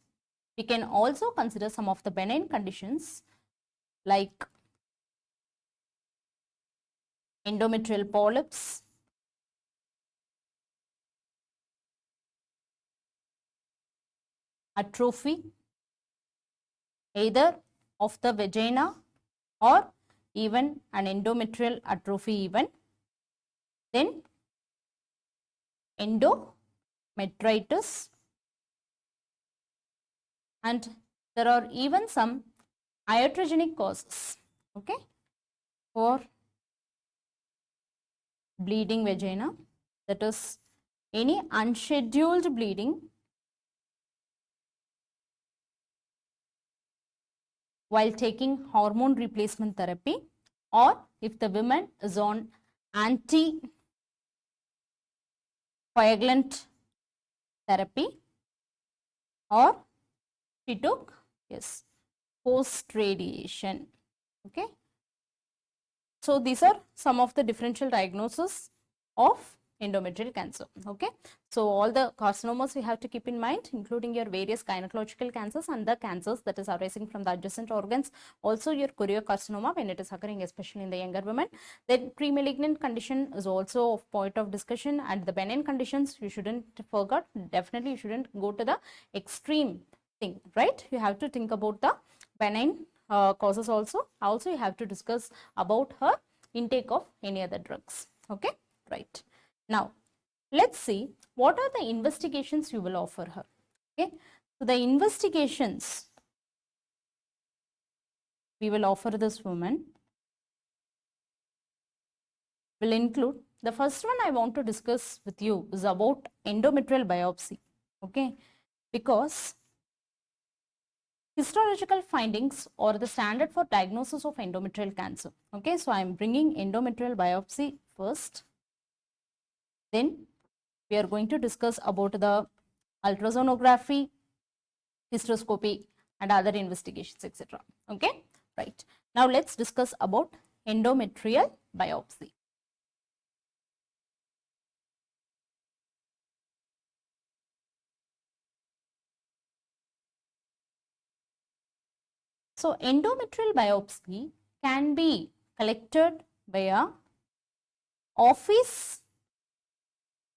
we can also consider some of the benign conditions like endometrial polyps, atrophy, either of the vagina or even an endometrial atrophy even, then endometritis, and there are even some iatrogenic causes, okay, for bleeding vagina, that is any unscheduled bleeding while taking hormone replacement therapy, or if the woman is on anticoagulant therapy, or she took, yes, post radiation. Okay. So, these are some of the differential diagnoses of endometrial cancer. Okay. So, all the carcinomas we have to keep in mind, including your various gynecological cancers and the cancers that is arising from the adjacent organs, also your choriocarcinoma when it is occurring especially in the younger women. Then pre-malignant condition is also of point of discussion, and the benign conditions you shouldn't forget, definitely you shouldn't go to the extreme thing, right? You have to think about the benign causes also. Also, you have to discuss about her intake of any other drugs. Okay, right. Now, let's see what are the investigations you will offer her. Okay, so the investigations we will offer this woman will include, the first one I want to discuss with you is about endometrial biopsy. Okay, because histological findings or the standard for diagnosis of endometrial cancer. Okay, so I am bringing endometrial biopsy first. Then we are going to discuss about the ultrasonography, hysteroscopy, and other investigations, etc. Okay, right. Now let's discuss about endometrial biopsy. So endometrial biopsy can be collected via office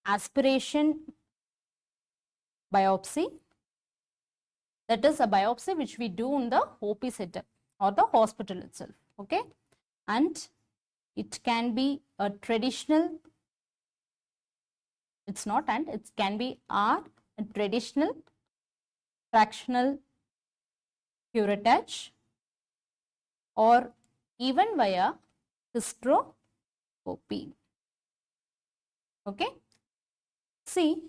aspiration biopsy. That is a biopsy which we do in the OP setup or the hospital itself. Okay, and it can be a traditional, it's not, and it can be a traditional fractional curettage or even via hysteroscopy. Okay, see,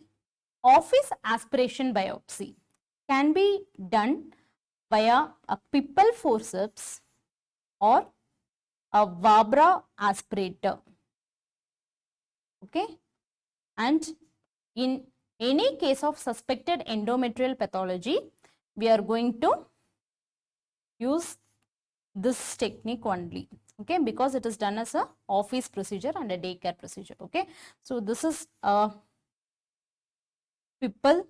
office aspiration biopsy can be done via a Pipple forceps or a Vabra aspirator. Okay, and in any case of suspected endometrial pathology, we are going to use this technique only. Okay, because it is done as a office procedure and a daycare procedure. Okay, so this is a Pipple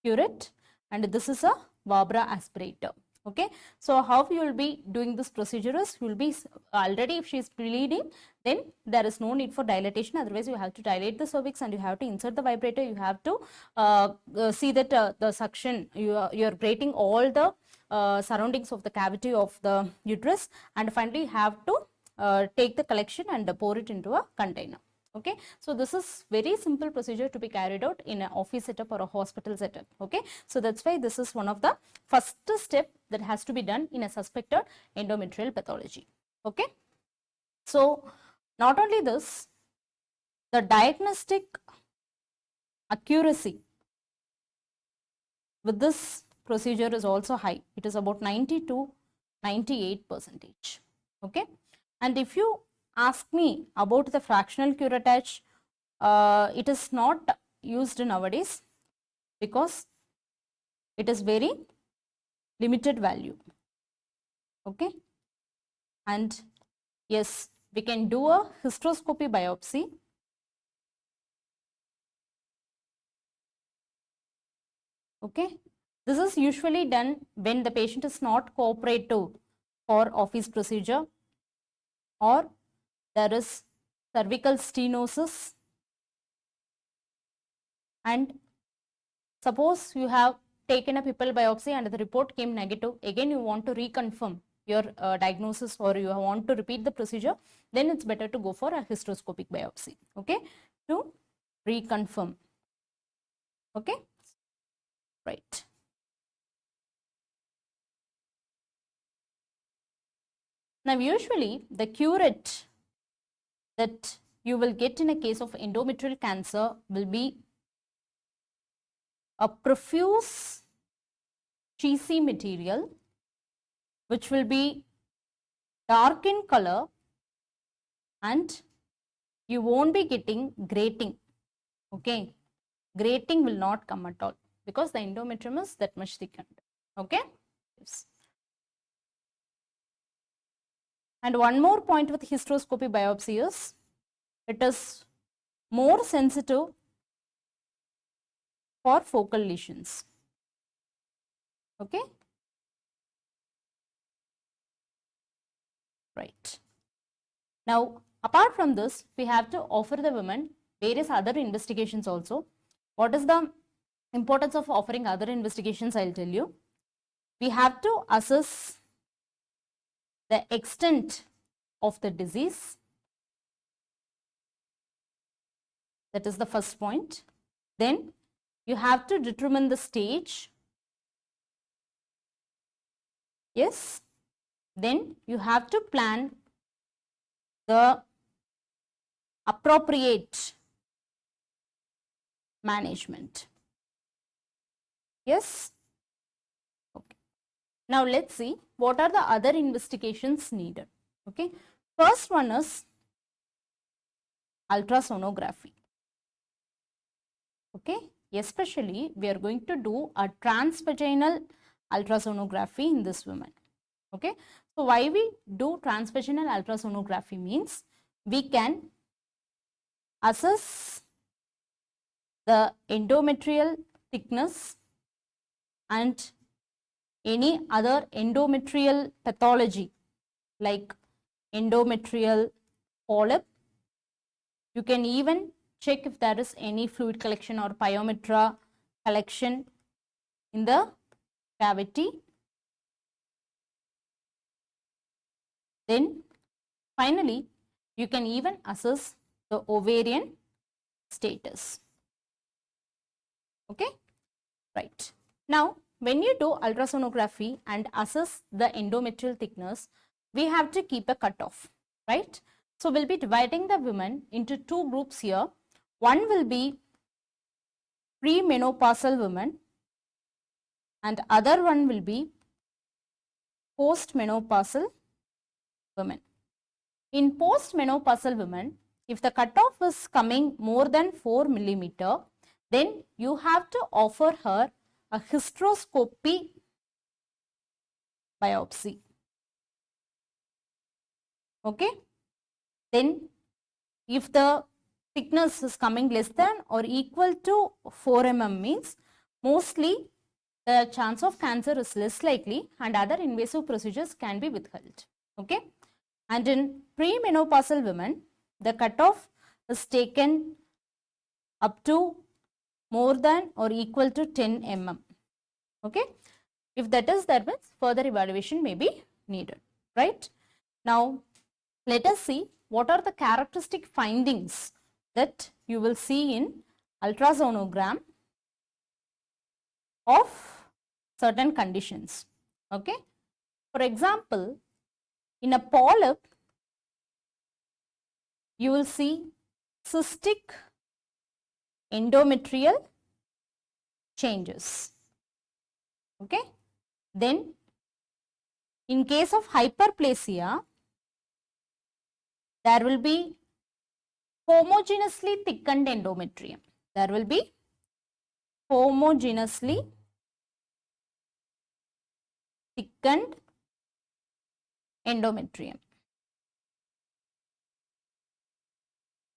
curette and this is a Vabra aspirator. Okay, so how you will be doing this procedure is, you will be already, if she is bleeding, then there is no need for dilatation. Otherwise you have to dilate the cervix and you have to insert the vibrator. You have to see that the suction, you are grating all the surroundings of the cavity of the uterus, and finally you have to take the collection and pour it into a container. Okay, so this is very simple procedure to be carried out in an office setup or a hospital setup. Okay, so that's why this is one of the first step that has to be done in a suspected endometrial pathology. Okay, so not only this, the diagnostic accuracy with this procedure is also high. It is about 90 to 98%. Okay, and if you ask me about the fractional curettage, it is not used nowadays because it is very limited value. Okay, and yes, we can do a hysteroscopy biopsy. Okay, this is usually done when the patient is not cooperative for office procedure, or there is cervical stenosis, and suppose you have taken a Pipple biopsy and the report came negative, again you want to reconfirm your diagnosis or you want to repeat the procedure, then it's better to go for a hysteroscopic biopsy. Okay, to reconfirm. Okay, right. Now usually the curette that you will get in a case of endometrial cancer will be a profuse cheesy material which will be dark in color, and you won't be getting grating. Okay, grating will not come at all because the endometrium is that much thickened. Okay, yes. And one more point with hysteroscopy biopsy is, it is more sensitive for focal lesions. Okay, right. Now apart from this, we have to offer the women various other investigations also. What is the importance of offering other investigations? I'll tell you. We have to assess the extent of the disease. That is the first point. Then you have to determine the stage. Yes. Then you have to plan the appropriate management. Yes. Okay. Now let's see what are the other investigations needed. Okay. First one is ultrasonography. Okay. Especially we are going to do a transvaginal ultrasonography in this woman. Okay. So why we do transvaginal ultrasonography means we can assess the endometrial thickness and any other endometrial pathology like endometrial polyp. You can even check if there is any fluid collection or pyometra collection in the cavity. Then finally, you can even assess the ovarian status. Okay, right. Now, when you do ultrasonography and assess the endometrial thickness, we have to keep a cutoff, right? So, we'll be dividing the women into two groups here. One will be premenopausal women and other one will be postmenopausal women. In postmenopausal women, if the cutoff is coming more than 4 millimeter, then you have to offer her a hysteroscopy biopsy. Okay. Then if the thickness is coming less than or equal to 4 mm means mostly the chance of cancer is less likely and other invasive procedures can be withheld. Okay. And in premenopausal women, the cutoff is taken up to more than or equal to 10 mm. Okay. If that is there means further evaluation may be needed, right? Now, let us see what are the characteristic findings that you will see in ultrasonogram of certain conditions. Okay. For example, in a polyp, you will see cystic endometrial changes. Okay. Then, in case of hyperplasia, there will be homogeneously thickened endometrium. There will be homogeneously thickened endometrium.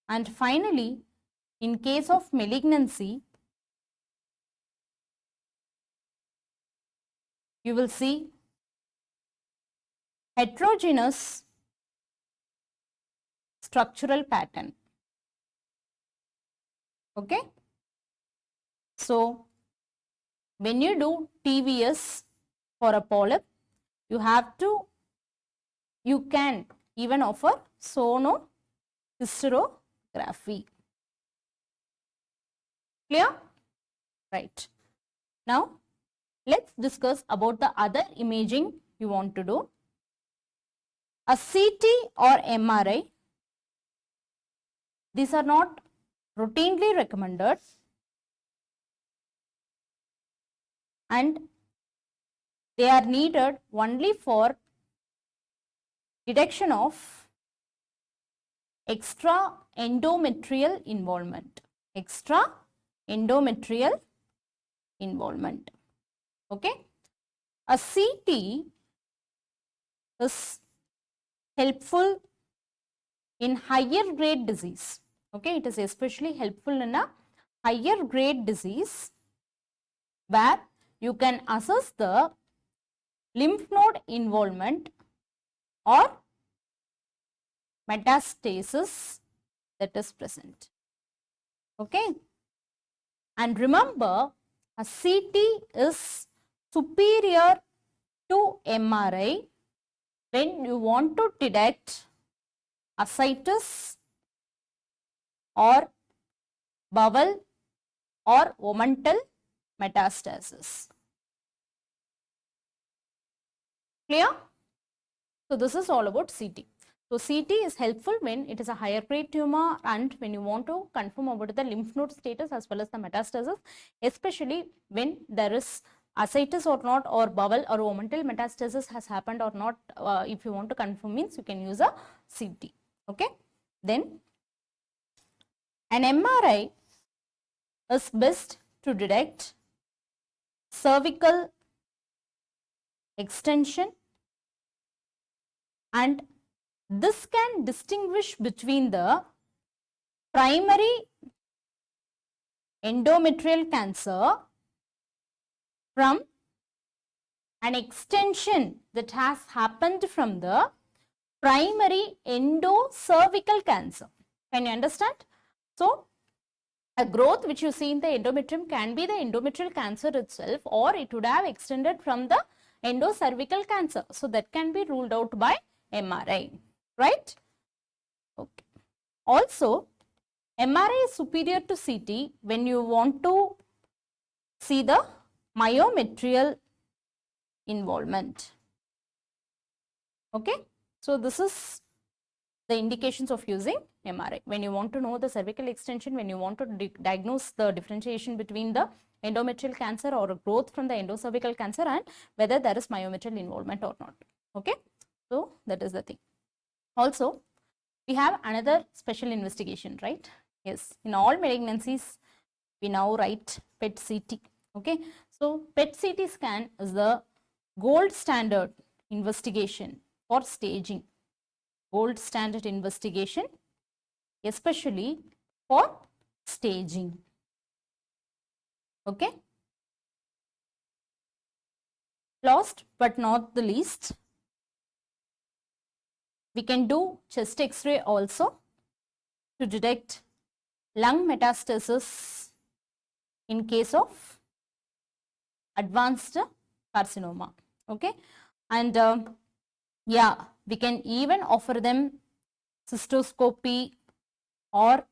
And finally, in case of malignancy, you will see heterogeneous structural pattern. Okay. So, when you do TVS for a polyp, you can even offer sonohysterography. Clear? Right. Now, let's discuss about the other imaging you want to do. A CT or MRI, these are not routinely recommended and they are needed only for detection of extra endometrial involvement. Extra endometrial involvement. Okay. A CT is helpful in higher grade disease. Okay, it is especially helpful in a higher grade disease where you can assess the lymph node involvement or metastasis that is present. Okay. And remember, a CT is superior to MRI when you want to detect ascites or bowel or omental metastasis. Clear? So this is all about CT. So CT is helpful when it is a higher grade tumor and when you want to confirm about the lymph node status as well as the metastasis, especially when there is ascites or not, or bowel or omental metastasis has happened or not. If you want to confirm, means you can use a CT. Okay. Then an MRI is best to detect cervical extension, and this can distinguish between the primary endometrial cancer from an extension that has happened from the primary endocervical cancer. Can you understand? So, a growth which you see in the endometrium can be the endometrial cancer itself, or it would have extended from the endocervical cancer. So, that can be ruled out by MRI, right? Okay. Also, MRI is superior to CT when you want to see the myometrial involvement. Okay. So, this is the indications of using MRI. When you want to know the cervical extension, when you want to diagnose the differentiation between the endometrial cancer or a growth from the endocervical cancer and whether there is myometrial involvement or not. Okay. So, that is the thing. Also, we have another special investigation, right? Yes, in all malignancies, we now write PET CT. Okay. So, PET CT scan is the gold standard investigation for staging. Gold standard investigation, especially for staging. Okay. Last but not the least, we can do chest X-ray also to detect lung metastasis in case of advanced carcinoma. Okay. And yeah, we can even offer them cystoscopy or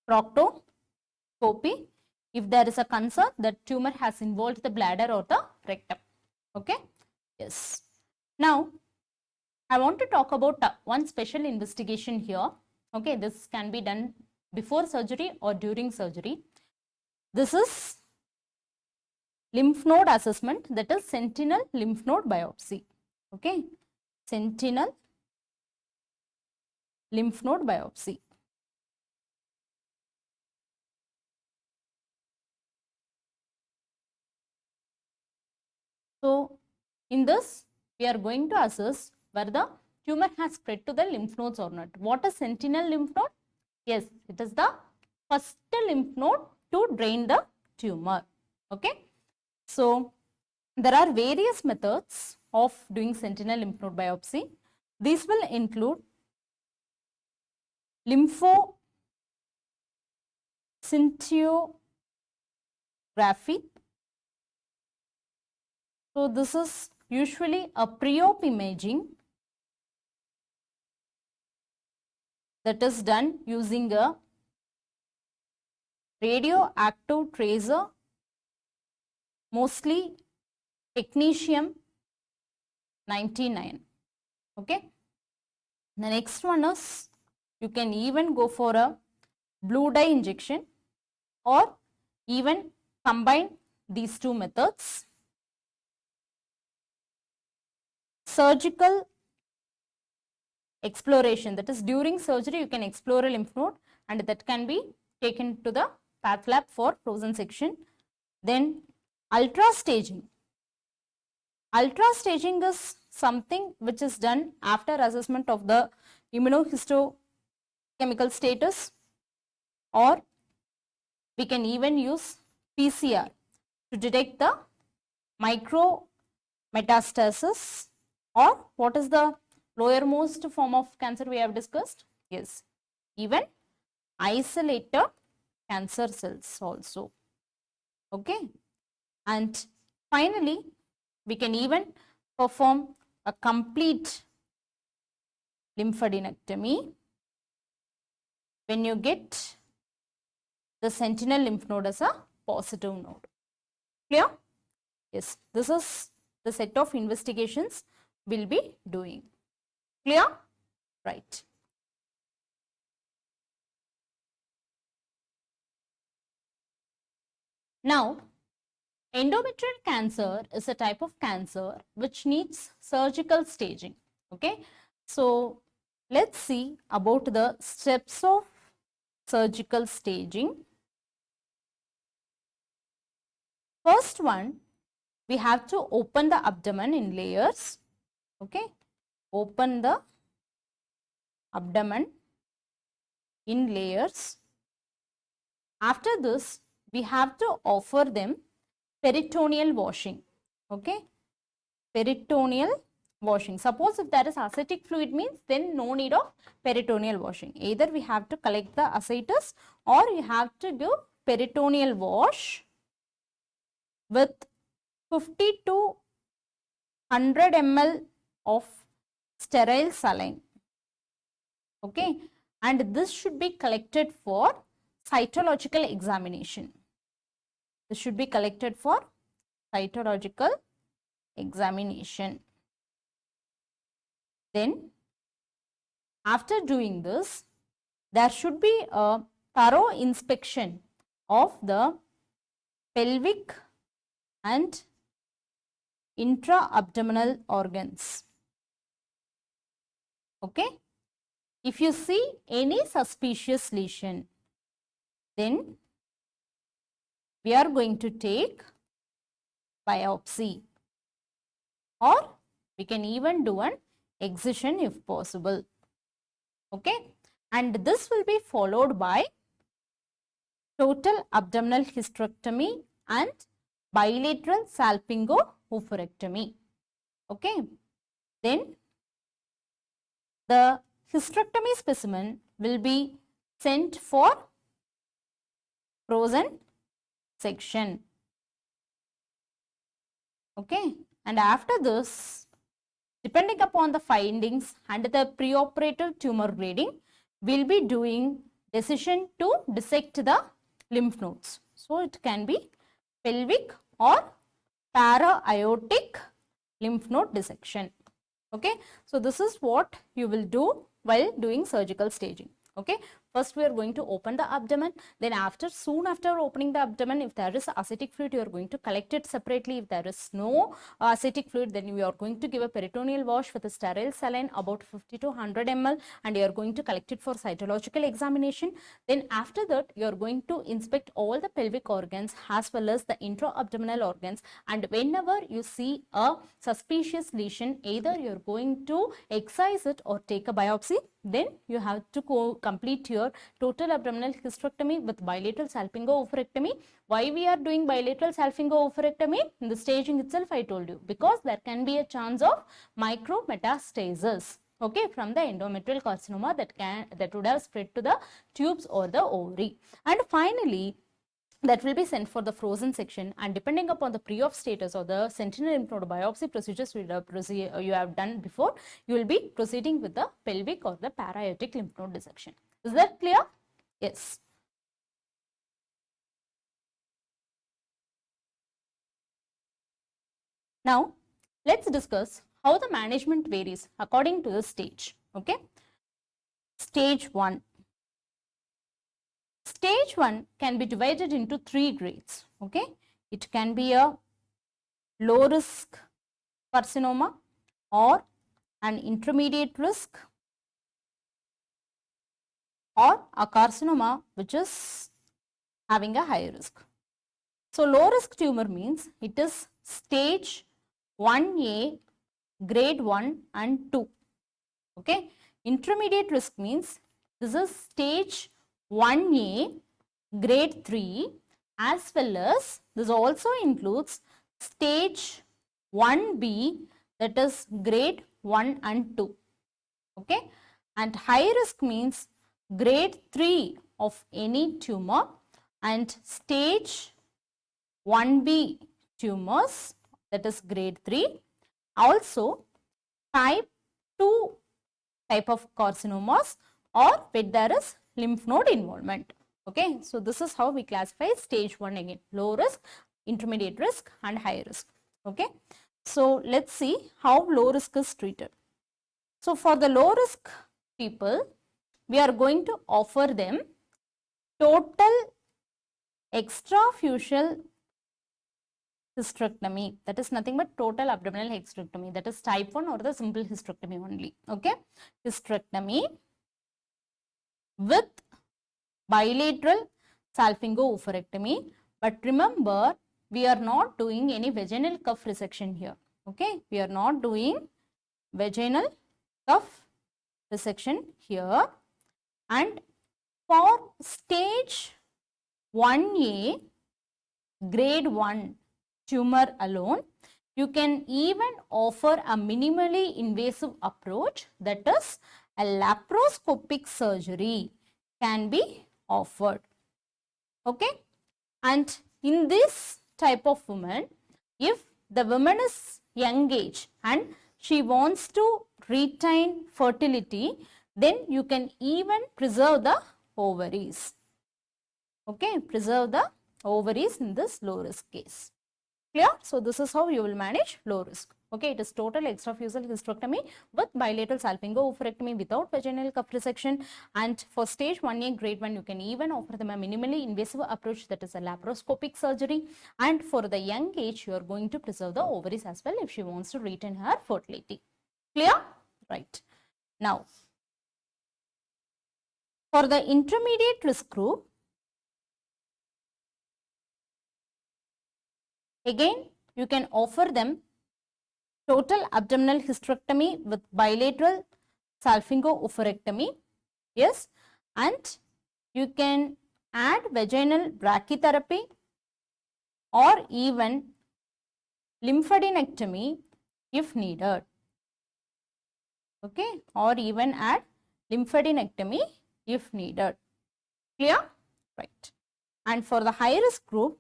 proctoscopy if there is a concern that tumor has involved the bladder or the rectum. Okay. Yes. Now, I want to talk about one special investigation here. Okay, this can be done before surgery or during surgery. This is lymph node assessment, that is sentinel lymph node biopsy. Okay, sentinel lymph node biopsy. So, in this, we are going to assess whether the tumor has spread to the lymph nodes or not. What is sentinel lymph node? Yes, it is the first lymph node to drain the tumor. Okay. So, there are various methods of doing sentinel lymph node biopsy. These will include lymphoscintigraphy. So, this is usually a pre-op imaging that is done using a radioactive tracer, mostly technetium 99. Okay. The next one is, you can even go for a blue dye injection or even combine these two methods. Surgical exploration, that is during surgery you can explore a lymph node and that can be taken to the path lab for frozen section. Then ultra staging. Ultra staging is something which is done after assessment of the immunohistochemical status, or we can even use PCR to detect the micro metastasis, or what is the lowermost form of cancer we have discussed? Yes, even isolated cancer cells also. Okay. And finally, we can even perform a complete lymphadenectomy when you get the sentinel lymph node as a positive node. Clear? Yes, this is the set of investigations we'll be doing. Clear? Right. Now, endometrial cancer is a type of cancer which needs surgical staging. Okay, so let's see about the steps of surgical staging. First one, we have to open the abdomen in layers. Okay, open the abdomen in layers. After this, we have to offer them peritoneal washing. Okay, peritoneal washing. Suppose if there is ascitic fluid means then no need of peritoneal washing. Either we have to collect the ascites or you have to give peritoneal wash with 50 to 100 ml of sterile saline. Okay, and this should be collected for cytological examination. This should be collected for cytological examination. Then, after doing this, there should be a thorough inspection of the pelvic and intra-abdominal organs. Okay. If you see any suspicious lesion, then we are going to take biopsy, or we can even do an excision if possible. Okay, and this will be followed by total abdominal hysterectomy and bilateral salpingo-oophorectomy. Okay, then the hysterectomy specimen will be sent for frozen section. Okay, and after this, depending upon the findings and the preoperative tumor grading, we'll be doing decision to dissect the lymph nodes. So it can be pelvic or para-aortic lymph node dissection. Okay, so this is what you will do while doing surgical staging. Okay, first we are going to open the abdomen, then soon after opening the abdomen, if there is ascitic fluid, you are going to collect it separately. If there is no ascitic fluid, then we are going to give a peritoneal wash with a sterile saline about 50 to 100 ml, and you are going to collect it for cytological examination. Then after that, you are going to inspect all the pelvic organs as well as the intra-abdominal organs, and whenever you see a suspicious lesion, either you are going to excise it or take a biopsy. Then you have to complete your total abdominal hysterectomy with bilateral salpingo-oophorectomy. Why we are doing bilateral salpingo-oophorectomy? In the staging itself I told you, because there can be a chance of micrometastasis, okay, from the endometrial carcinoma that would have spread to the tubes or the ovary. And finally, that will be sent for the frozen section, and depending upon the pre-op status or the sentinel lymph node biopsy procedures you have done before, you will be proceeding with the pelvic or the para-aortic lymph node dissection. Is that clear? Yes. Now, let's discuss how the management varies according to the stage. Okay. Stage 1. Stage 1 can be divided into 3 grades. Okay, it can be a low risk carcinoma or an intermediate risk or a carcinoma which is having a high risk. So low risk tumor means it is stage 1A, grade 1 and 2. Okay, intermediate risk means this is stage 1A, grade 3, as well as this also includes stage 1B, that is grade 1 and 2. Okay, and high risk means grade 3 of any tumor and stage 1B tumors, that is grade 3. Also type 2 type of carcinomas or where there is lymph node involvement. Okay, so this is how we classify stage 1 again: low risk, intermediate risk, and high risk. Okay, so let's see how low risk is treated. So for the low risk people, we are going to offer them total extrafusal hysterectomy, that is nothing but total abdominal hysterectomy, that is type 1 or the simple hysterectomy only. Okay, hysterectomy with bilateral salpingo-oophorectomy. But remember, we are not doing any vaginal cuff resection here. Okay, we are not doing vaginal cuff resection here. And for stage 1A grade 1 tumor alone, you can even offer a minimally invasive approach, that is a laparoscopic surgery can be offered. Okay, and in this type of woman, if the woman is young age and she wants to retain fertility, then you can even preserve the ovaries. Okay, preserve the ovaries in this low risk case. Clear? So this is how you will manage low risk. Okay, it is total extrafusal hysterectomy with bilateral salpingo-oophorectomy without vaginal cuff resection. And for stage 1A grade 1, you can even offer them a minimally invasive approach, that is a laparoscopic surgery. And for the young age, you are going to preserve the ovaries as well if she wants to retain her fertility. Clear? Right. Now, for the intermediate risk group, again, you can offer them total abdominal hysterectomy with bilateral salpingo-oophorectomy. Yes, and you can add vaginal brachytherapy or even lymphadenectomy if needed. Okay, or even add lymphadenectomy if needed. Clear? Right. And for the high risk group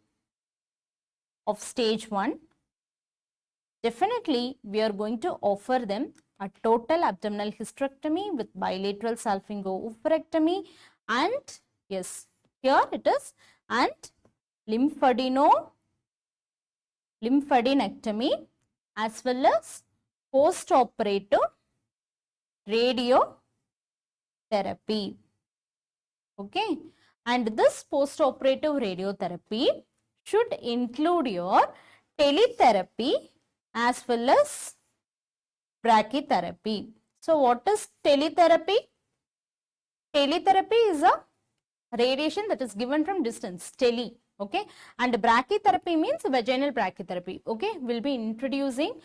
of stage 1, definitely we are going to offer them a total abdominal hysterectomy with bilateral salpingo-oophorectomy, and yes, here it is, and lymphadenectomy as well as post-operative radiotherapy. Okay, and this post-operative radiotherapy should include your teletherapy as well as brachytherapy. So what is teletherapy? Teletherapy is a radiation that is given from distance, tele. Okay, and brachytherapy means vaginal brachytherapy. Okay, we'll be introducing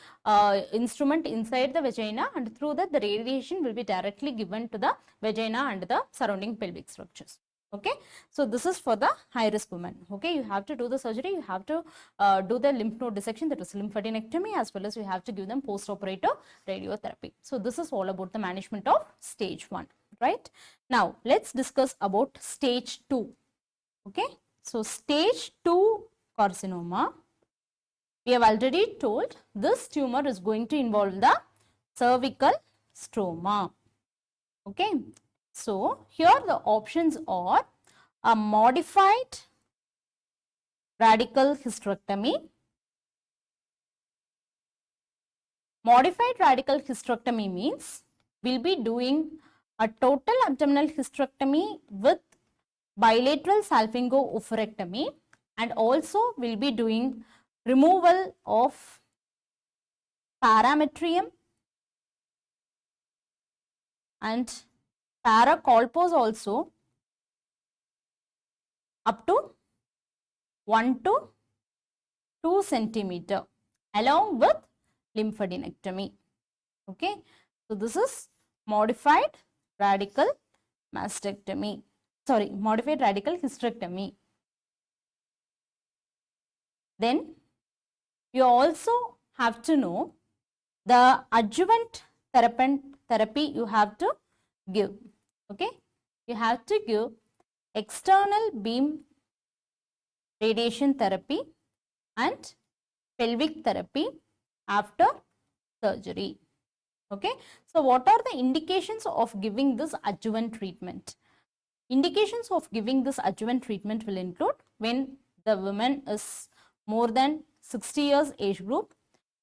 instrument inside the vagina, and through that the radiation will be directly given to the vagina and the surrounding pelvic structures. Okay, so this is for the high risk woman. Okay, you have to do the surgery, you have to do the lymph node dissection, that is lymphadenectomy, as well as you have to give them post-operative radiotherapy. So this is all about the management of stage 1, right? Now let's discuss about stage 2. Okay, so stage 2 carcinoma, we have already told this tumor is going to involve the cervical stroma. Okay, so here the options are a modified radical hysterectomy. Modified radical hysterectomy means we'll be doing a total abdominal hysterectomy with bilateral salpingo-oophorectomy, and also we'll be doing removal of parametrium and paracolpos also up to 1 to 2 centimeter along with lymphadenectomy. Okay, so this is modified radical mastectomy. Sorry, modified radical hysterectomy. Then you also have to know the adjuvant therapy you have to give. Okay, you have to give external beam radiation therapy and pelvic therapy after surgery. Okay, so what are the indications of giving this adjuvant treatment? Indications of giving this adjuvant treatment will include when the woman is more than 60 years age group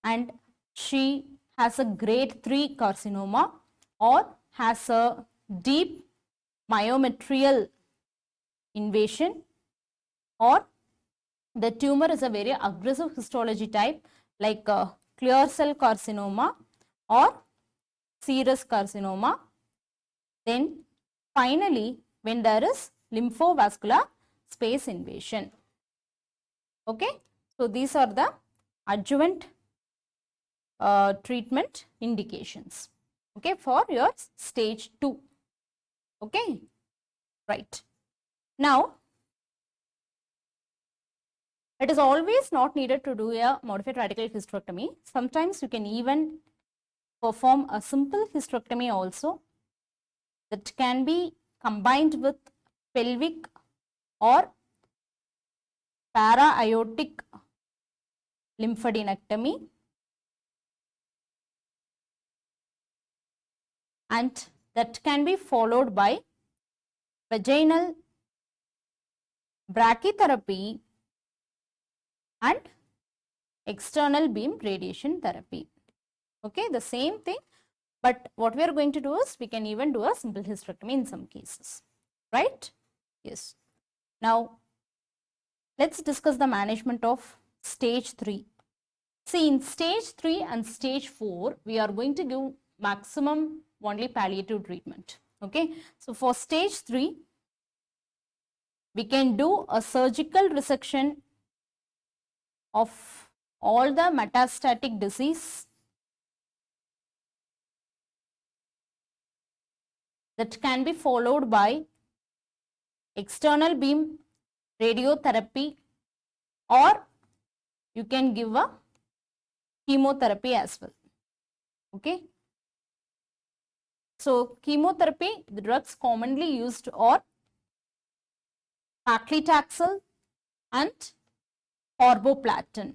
and she has a grade 3 carcinoma or has a deep myometrial invasion, or the tumor is a very aggressive histology type like clear cell carcinoma or serous carcinoma. Then finally, when there is lymphovascular space invasion. Okay, so these are the adjuvant treatment indications, okay, for your stage 2. Okay, right. Now, it is always not needed to do a modified radical hysterectomy. Sometimes you can even perform a simple hysterectomy also, that can be combined with pelvic or para-aortic lymphadenectomy, and that can be followed by vaginal brachytherapy and external beam radiation therapy. Okay, the same thing, but what we are going to do is we can even do a simple hysterectomy in some cases, right? Yes. Now, let's discuss the management of stage 3. See, in stage 3 and stage 4, we are going to give maximum only palliative treatment. Okay, so for stage 3, we can do a surgical resection of all the metastatic disease that can be followed by external beam radiotherapy, or you can give a chemotherapy as well. Okay, so chemotherapy, the drugs commonly used are paclitaxel and carboplatin.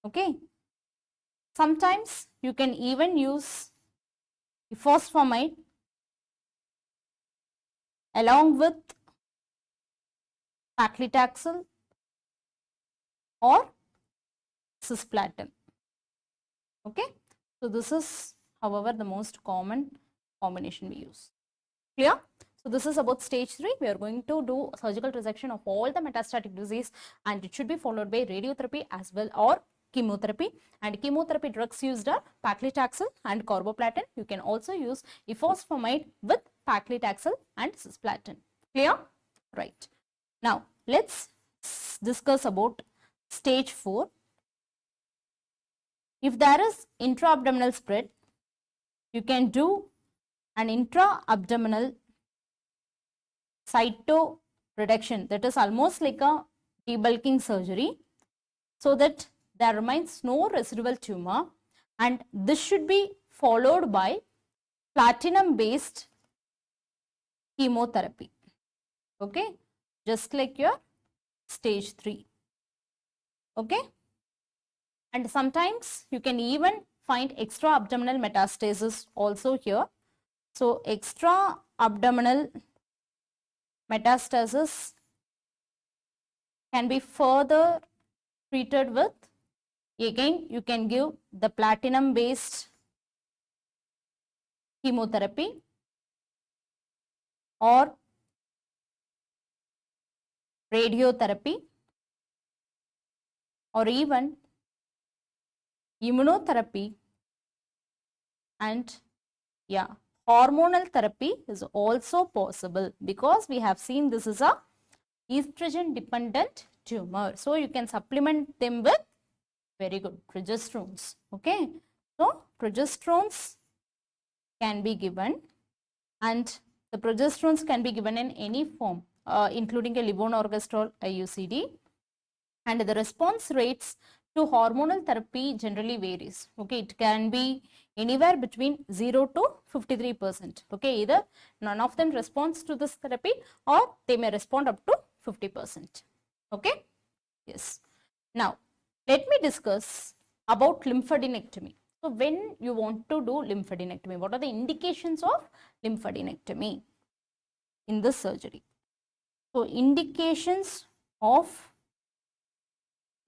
Okay, sometimes you can even use ifosfamide along with paclitaxel or cisplatin. Okay, so this is, however, the most common combination we use. Clear? So this is about stage 3. We are going to do surgical resection of all the metastatic disease, and it should be followed by radiotherapy as well, or chemotherapy. And chemotherapy drugs used are paclitaxel and carboplatin. You can also use ifosfamide with paclitaxel and cisplatin. Clear? Right. Now, let's discuss about stage 4. If there is intra-abdominal spread, you can do an intra-abdominal cytoreduction, that is almost like a debulking surgery, so that there remains no residual tumor, and this should be followed by platinum based chemotherapy. Okay, just like your stage 3. Okay, and sometimes you can even find extra abdominal metastasis also here. So extra abdominal metastasis can be further treated with, again you can give the platinum based chemotherapy or radiotherapy, or even immunotherapy, and yeah, hormonal therapy is also possible, because we have seen this is a estrogen dependent tumor. So you can supplement them with, very good, progesterones. Okay, so progesterones can be given, and the progesterones can be given in any form, including a levonorgestrel IUCD, and the response rates to hormonal therapy generally varies. Okay, it can be anywhere between 0 to 53%. Okay, either none of them responds to this therapy, or they may respond up to 50%. Okay, yes. Now, let me discuss about lymphadenectomy. So, when you want to do lymphadenectomy, what are the indications of lymphadenectomy? in this surgery. So, indications of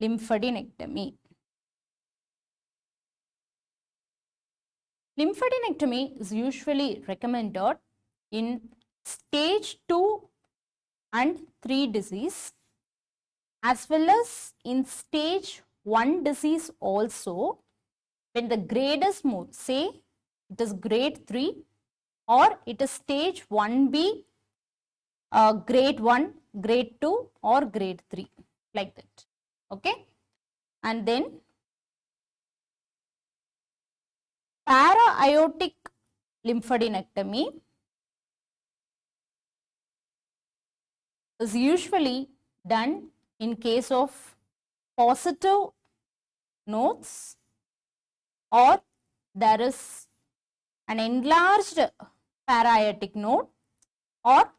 lymphadenectomy. Lymphadenectomy is usually recommended in stage 2 and 3 disease, as well as in stage 1 disease also, when the grade is more, say it is grade 3 or it is stage 1B, grade 1, grade 2 or grade 3, like that. Okay. And then para-aortic lymphadenectomy is usually done in case of positive nodes, or there is an enlarged para-aortic node, or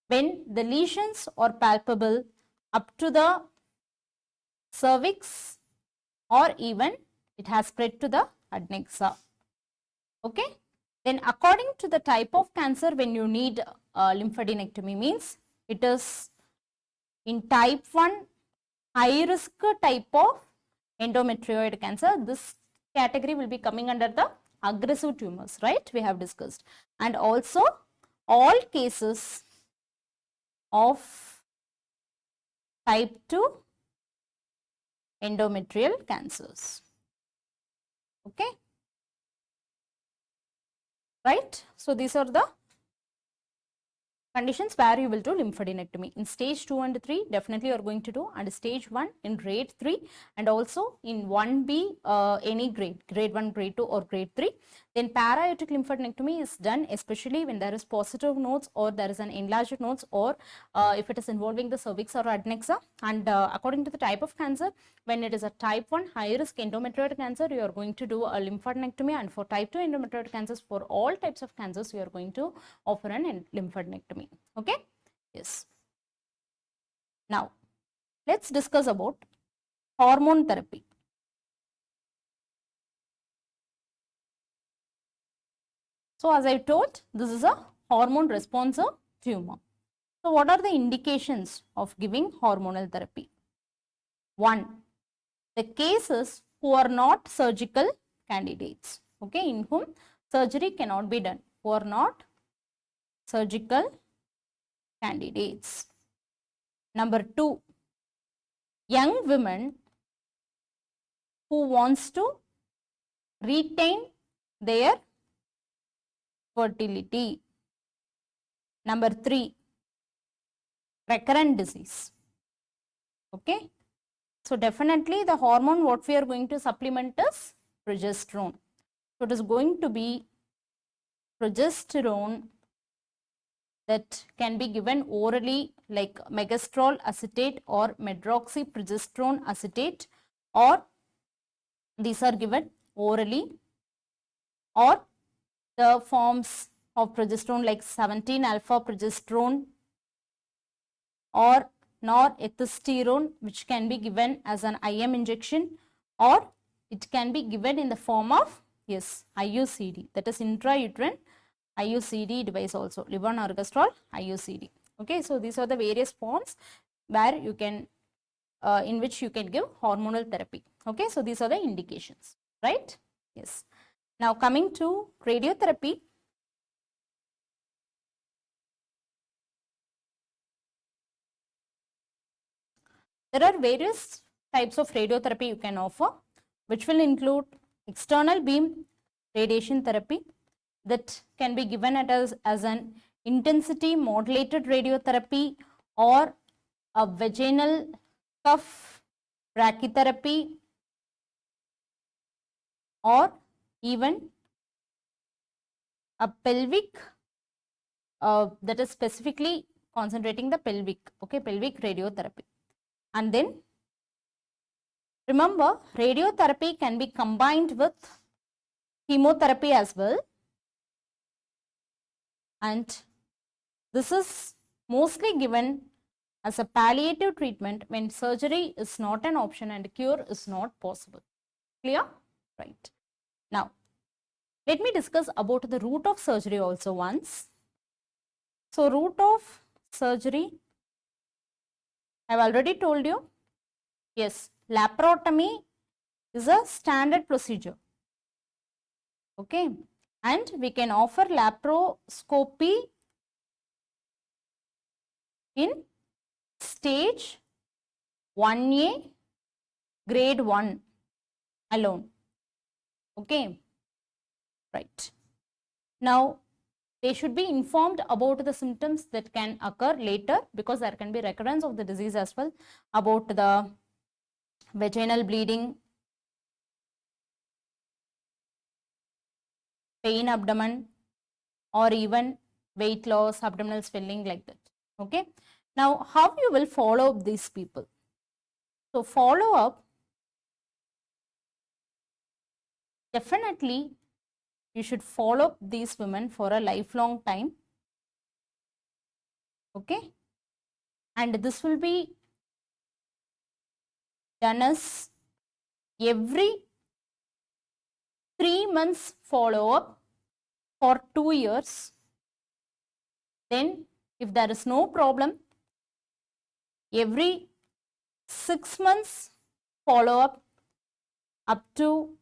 when the lesions are palpable up to the cervix, or even it has spread to the adnexa. Okay. Then according to the type of cancer, when you need lymphadenectomy, means it is in type 1 high risk type of endometrioid cancer. This category will be coming under the aggressive tumors, right? We have discussed. And also all cases of type 2 endometrial cancers. Okay. Right. So, these are the conditions where you will do lymphadenectomy. In stage 2 and 3, definitely you are going to do, and stage 1 in grade 3, and also in 1B, any grade, grade 1, grade 2 or grade 3. Then para-aortic lymphadenectomy is done especially when there is positive nodes, or there is an enlarged nodes, or if it is involving the cervix or adnexa. And according to the type of cancer, when it is a type 1 high risk endometrioid cancer, you are going to do a lymphadenectomy, and for type 2 endometrioid cancers, for all types of cancers, you are going to offer an lymphadenectomy. Okay. Yes. Now let's discuss about hormone therapy. So as I told, this is a hormone responsive tumor. So what are the indications of giving hormonal therapy? 1. The cases who are not surgical candidates, okay, in whom surgery cannot be done, who are not surgical candidates. Number 2, young women who wants to retain their fertility. Number 3, recurrent disease. Okay. So definitely the hormone what we are going to supplement is progesterone. So it is going to be progesterone that can be given orally, like megestrol acetate or medroxyprogesterone acetate, or these are given orally, or the forms of progesterone like 17 alpha progesterone or norethistérone, which can be given as an IM injection, or it can be given in the form of, yes, IUCD, that is intrauterine IUCD device also, levonorgestrel IUCD. Okay, so these are the various forms where you can, in which you can give hormonal therapy. Okay, so these are the indications, right? Yes. Now coming to radiotherapy. There are various types of radiotherapy you can offer, which will include external beam radiation therapy that can be given as an intensity modulated radiotherapy, or a vaginal cuff brachytherapy, or even a pelvic that is specifically concentrating the pelvic, okay, pelvic radiotherapy. And then remember, radiotherapy can be combined with chemotherapy as well, and this is mostly given as a palliative treatment when surgery is not an option and cure is not possible. Clear? Right. Now, let me discuss about the route of surgery also once. So, route of surgery, I have already told you, yes, laparotomy is a standard procedure, okay, and we can offer laparoscopy in stage 1A, grade 1 alone, okay, right. Now, they should be informed about the symptoms that can occur later, because there can be recurrence of the disease as well, about the vaginal bleeding, pain abdomen, or even weight loss, abdominal swelling, like that, okay. Now, how you will follow up these people? So, follow up, definitely you should follow up these women for a lifelong time, okay, and this will be done as every 3 months follow up for 2 years. Then, if there is no problem, every 6 months follow up to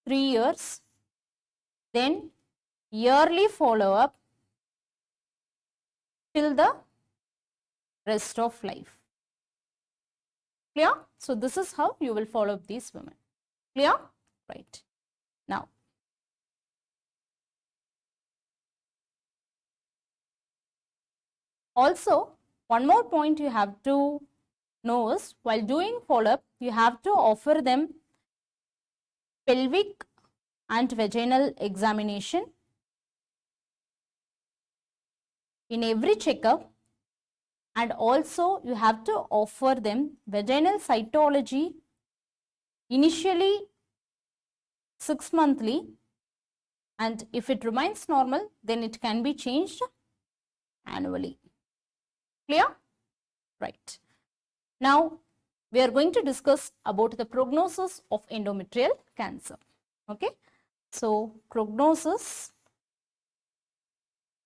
3 years, then yearly follow up till the rest of life. Clear? So, this is how you will follow up these women. Clear? Right. Now, also, one more point you have to know is, while doing follow up, you have to offer them pelvic and vaginal examination in every checkup, and also you have to offer them vaginal cytology initially 6 monthly, and if it remains normal, then it can be changed annually. Clear? Right. Now, we are going to discuss about the prognosis of endometrial cancer. Okay. So, prognosis.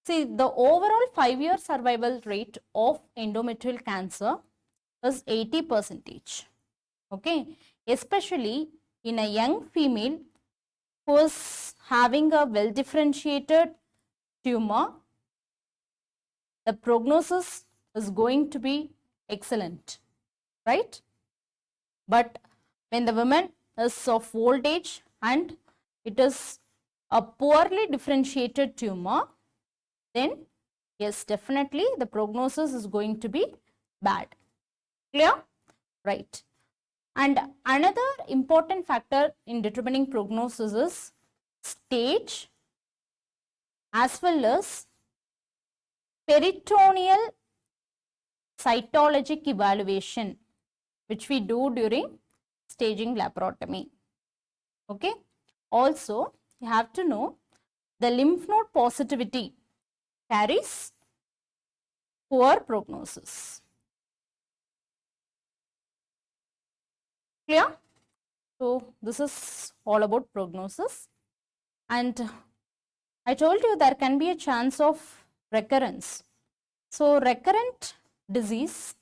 See, the overall 5-year survival rate of endometrial cancer is 80%. Okay. Especially in a young female who is having a well differentiated tumor, the prognosis is going to be excellent, right? But when the woman is of old age and it is a poorly differentiated tumor, then yes, definitely the prognosis is going to be bad. Clear? Right. And another important factor in determining prognosis is stage as well as peritoneal cytologic evaluation, which we do during staging laparotomy. Okay. Also, you have to know the lymph node positivity carries poor prognosis. Clear? So, this is all about prognosis, and I told you there can be a chance of recurrence. So, recurrent disease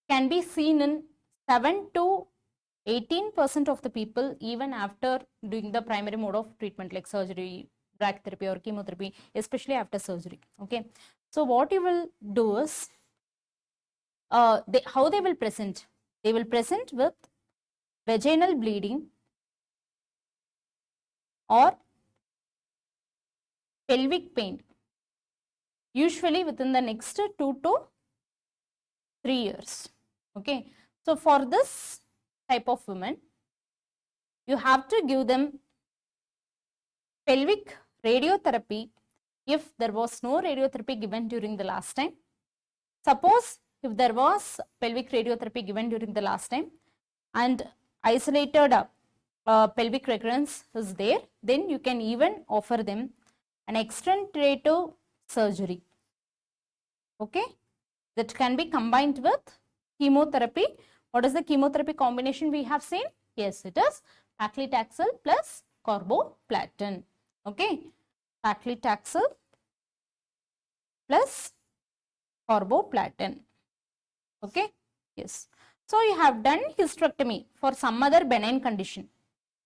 can be seen in 7 to 18% of the people even after doing the primary mode of treatment like surgery, drug therapy or chemotherapy, especially after surgery. Okay. So, what you will do is, how they will present? They will present with vaginal bleeding or pelvic pain, usually within the next 2 to 3 years. Okay. So, for this type of women, you have to give them pelvic radiotherapy if there was no radiotherapy given during the last time. Suppose if there was pelvic radiotherapy given during the last time and isolated pelvic recurrence is there, then you can even offer them an extensive surgery. Okay, that can be combined with chemotherapy. What is the chemotherapy combination we have seen? Yes, it is paclitaxel plus carboplatin. Okay, paclitaxel plus carboplatin. Okay, yes. So you have done hysterectomy for some other benign condition.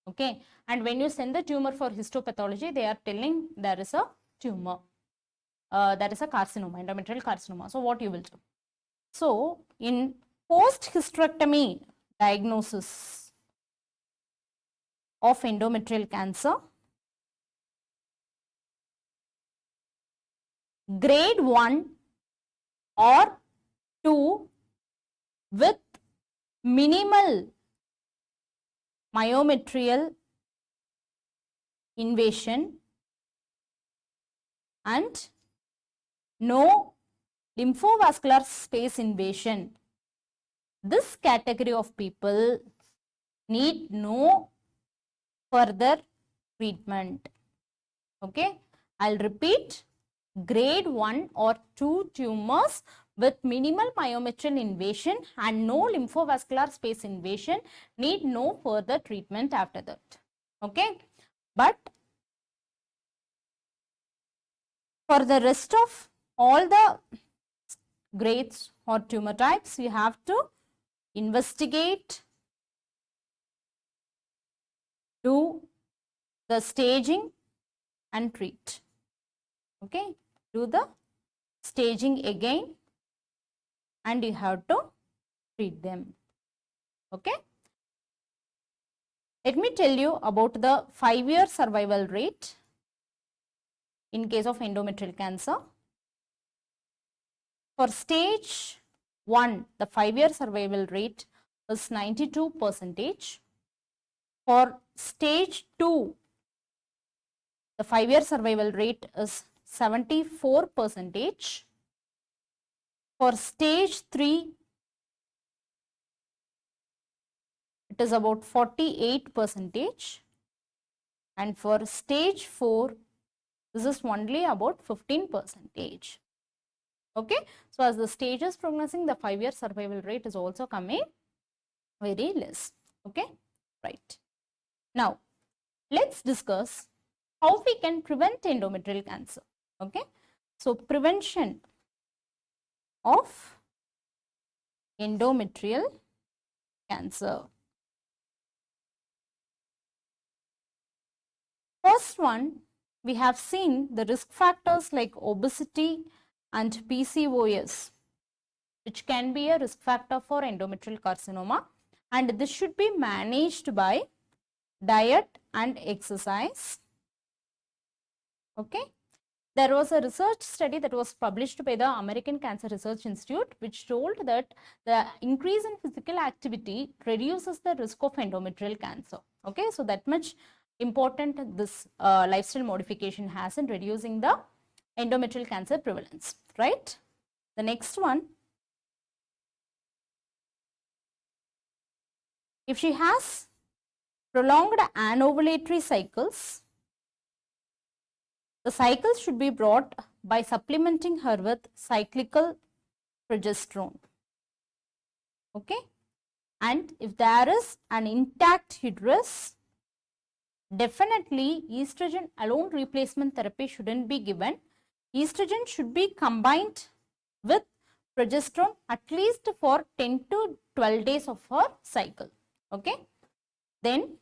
Okay, and when you send the tumor for histopathology, they are telling there is a tumor, that is a carcinoma, endometrial carcinoma. So what you will do? So in post hysterectomy diagnosis of endometrial cancer, grade 1 or 2 with minimal myometrial invasion and no lymphovascular space invasion. This category of people need no further treatment. Okay, I'll repeat, grade 1 or 2 tumors with minimal myometrial invasion and no lymphovascular space invasion need no further treatment after that. Okay, but for the rest of all the grades or tumor types, you have to investigate, do the staging and treat. Okay, do the staging again and you have to treat them. Okay, let me tell you about the 5-year survival rate in case of endometrial cancer. For stage 1, the 5-year survival rate is 92%. For stage 2, the 5-year survival rate is 74%. For stage 3, it is about 48%. And for stage 4, this is only about 15%. Okay, so as the stage is progressing, the 5-year survival rate is also coming very less. Okay, right. Now, let's discuss how we can prevent endometrial cancer. Okay, so prevention of endometrial cancer. First one, we have seen the risk factors like obesity and PCOS, which can be a risk factor for endometrial carcinoma, and this should be managed by diet and exercise. Okay, there was a research study that was published by the American Cancer Research Institute, which told that the increase in physical activity reduces the risk of endometrial cancer. Okay, so that much important this lifestyle modification has in reducing the endometrial cancer prevalence, right? The next one, if she has prolonged anovulatory cycles, the cycles should be brought by supplementing her with cyclical progesterone. Okay, and if there is an intact uterus, definitely estrogen alone replacement therapy shouldn't be given. Estrogen should be combined with progesterone at least for 10 to 12 days of her cycle. Okay, then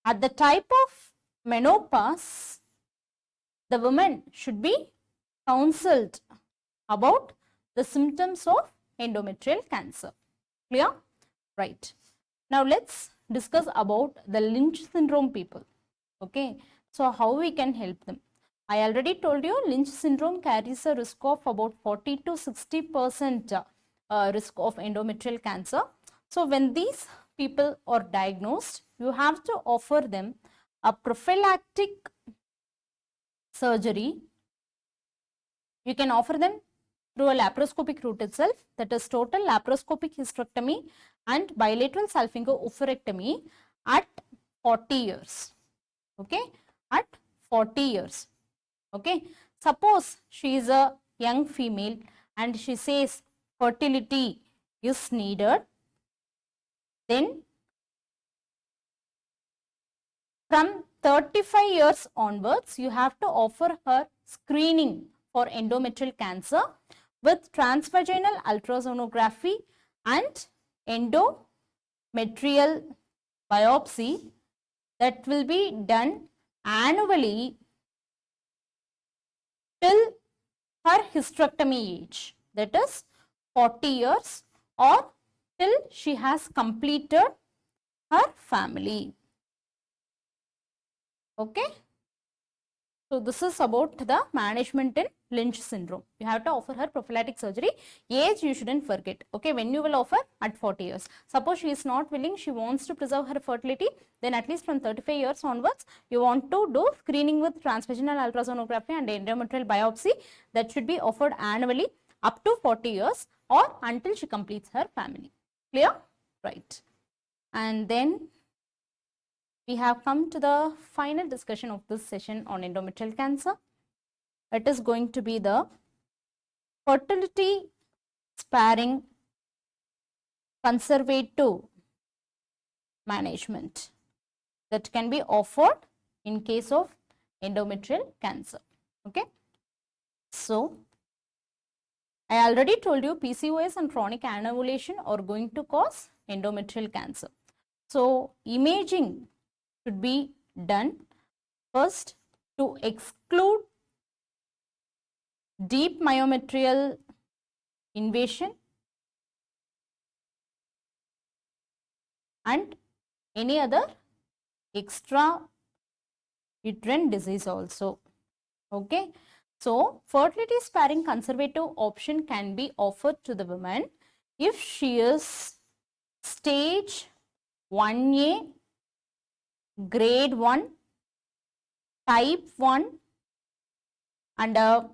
at the type of menopause, the woman should be counseled about the symptoms of endometrial cancer. Clear? Right. Now let's discuss about the Lynch syndrome people. Okay, so how we can help them? I already told you Lynch syndrome carries a risk of about 40 to 60% risk of endometrial cancer. So when these people are diagnosed, you have to offer them a prophylactic surgery. You can offer them through a laparoscopic route itself, that is total laparoscopic hysterectomy and bilateral salpingo-oophorectomy at 40 years. Okay, at 40 years. Okay, suppose she is a young female and she says fertility is needed, then from 35 years onwards, you have to offer her screening for endometrial cancer with transvaginal ultrasonography and endometrial biopsy that will be done annually till her hysterectomy age, that is 40 years, or till she has completed her family. Okay. So this is about the management in Lynch syndrome. You have to offer her prophylactic surgery. Age you shouldn't forget. Okay, when you will offer at 40 years. Suppose she is not willing, she wants to preserve her fertility, then at least from 35 years onwards, you want to do screening with transvaginal ultrasonography and endometrial biopsy that should be offered annually up to 40 years or until she completes her family. Clear? Right. And then we have come to the final discussion of this session on endometrial cancer. It is going to be the fertility sparing conservative management that can be offered in case of endometrial cancer. Okay. So, I already told you PCOS and chronic anovulation are going to cause endometrial cancer. So, imaging should be done first to exclude deep myometrial invasion and any other extra uterine disease also. Okay. So, fertility sparing conservative option can be offered to the woman if she is stage 1A, grade 1, type 1 and a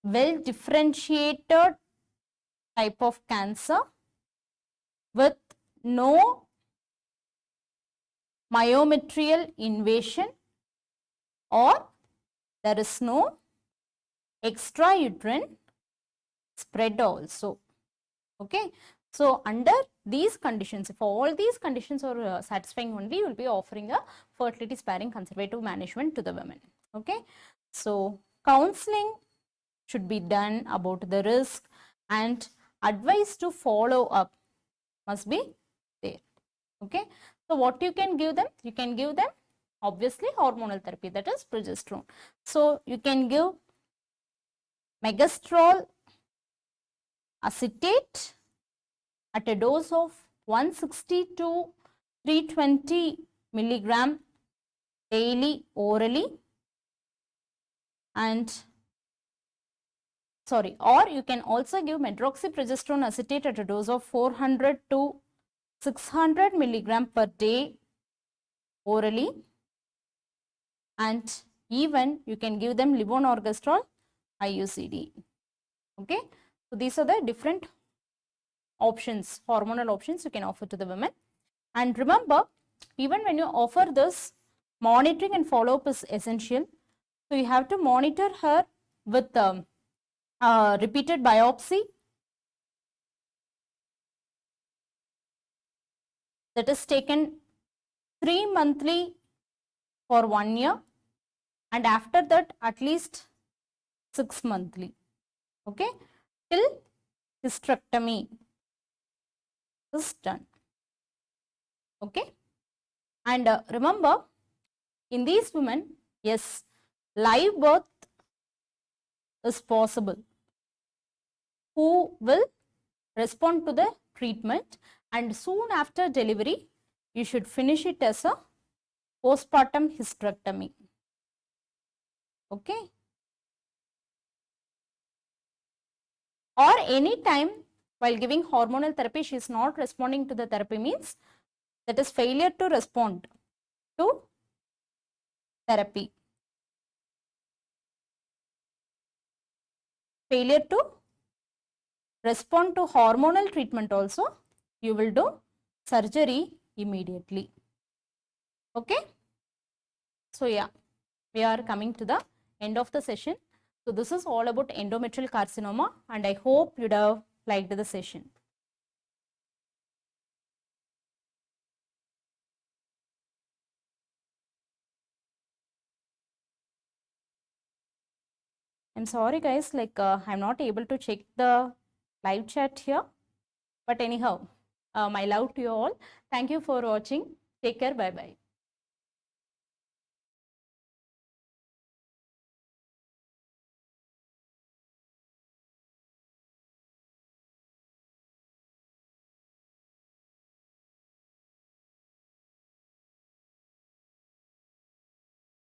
well differentiated type of cancer with no myometrial invasion or there is no extrauterine spread also. Okay. So, under these conditions, if all these conditions are satisfying only, you will be offering a fertility sparing conservative management to the women. Okay. So, counseling should be done about the risk and advice to follow up must be there. Okay. So, what you can give them? You can give them obviously hormonal therapy, that is progesterone. So, you can give megestrol acetate at a dose of 160 to 320 milligram daily orally and or you can also give medroxyprogesterone acetate at a dose of 400 to 600 milligram per day orally and even you can give them levonorgestrel IUCD. Okay. So, these are the different options, hormonal options you can offer to the women. And remember, even when you offer this, monitoring and follow-up is essential. So, you have to monitor her with repeated biopsy that is taken 3 monthly for 1 year and after that at least 6 monthly. Okay, till hysterectomy is done. Okay, and remember, in these women, yes, live birth is possible, who will respond to the treatment and soon after delivery, you should finish it as a postpartum hysterectomy. Okay. Or any time while giving hormonal therapy, she is not responding to the therapy means that is failure to respond to therapy. Failure to respond to hormonal treatment also, you will do surgery immediately. Okay. So, yeah, we are coming to the end of the session. So, this is all about endometrial carcinoma and I hope you would have liked the session. I'm sorry guys, like I'm not able to check the live chat here. But anyhow, my love to you all. Thank you for watching. Take care. Bye bye.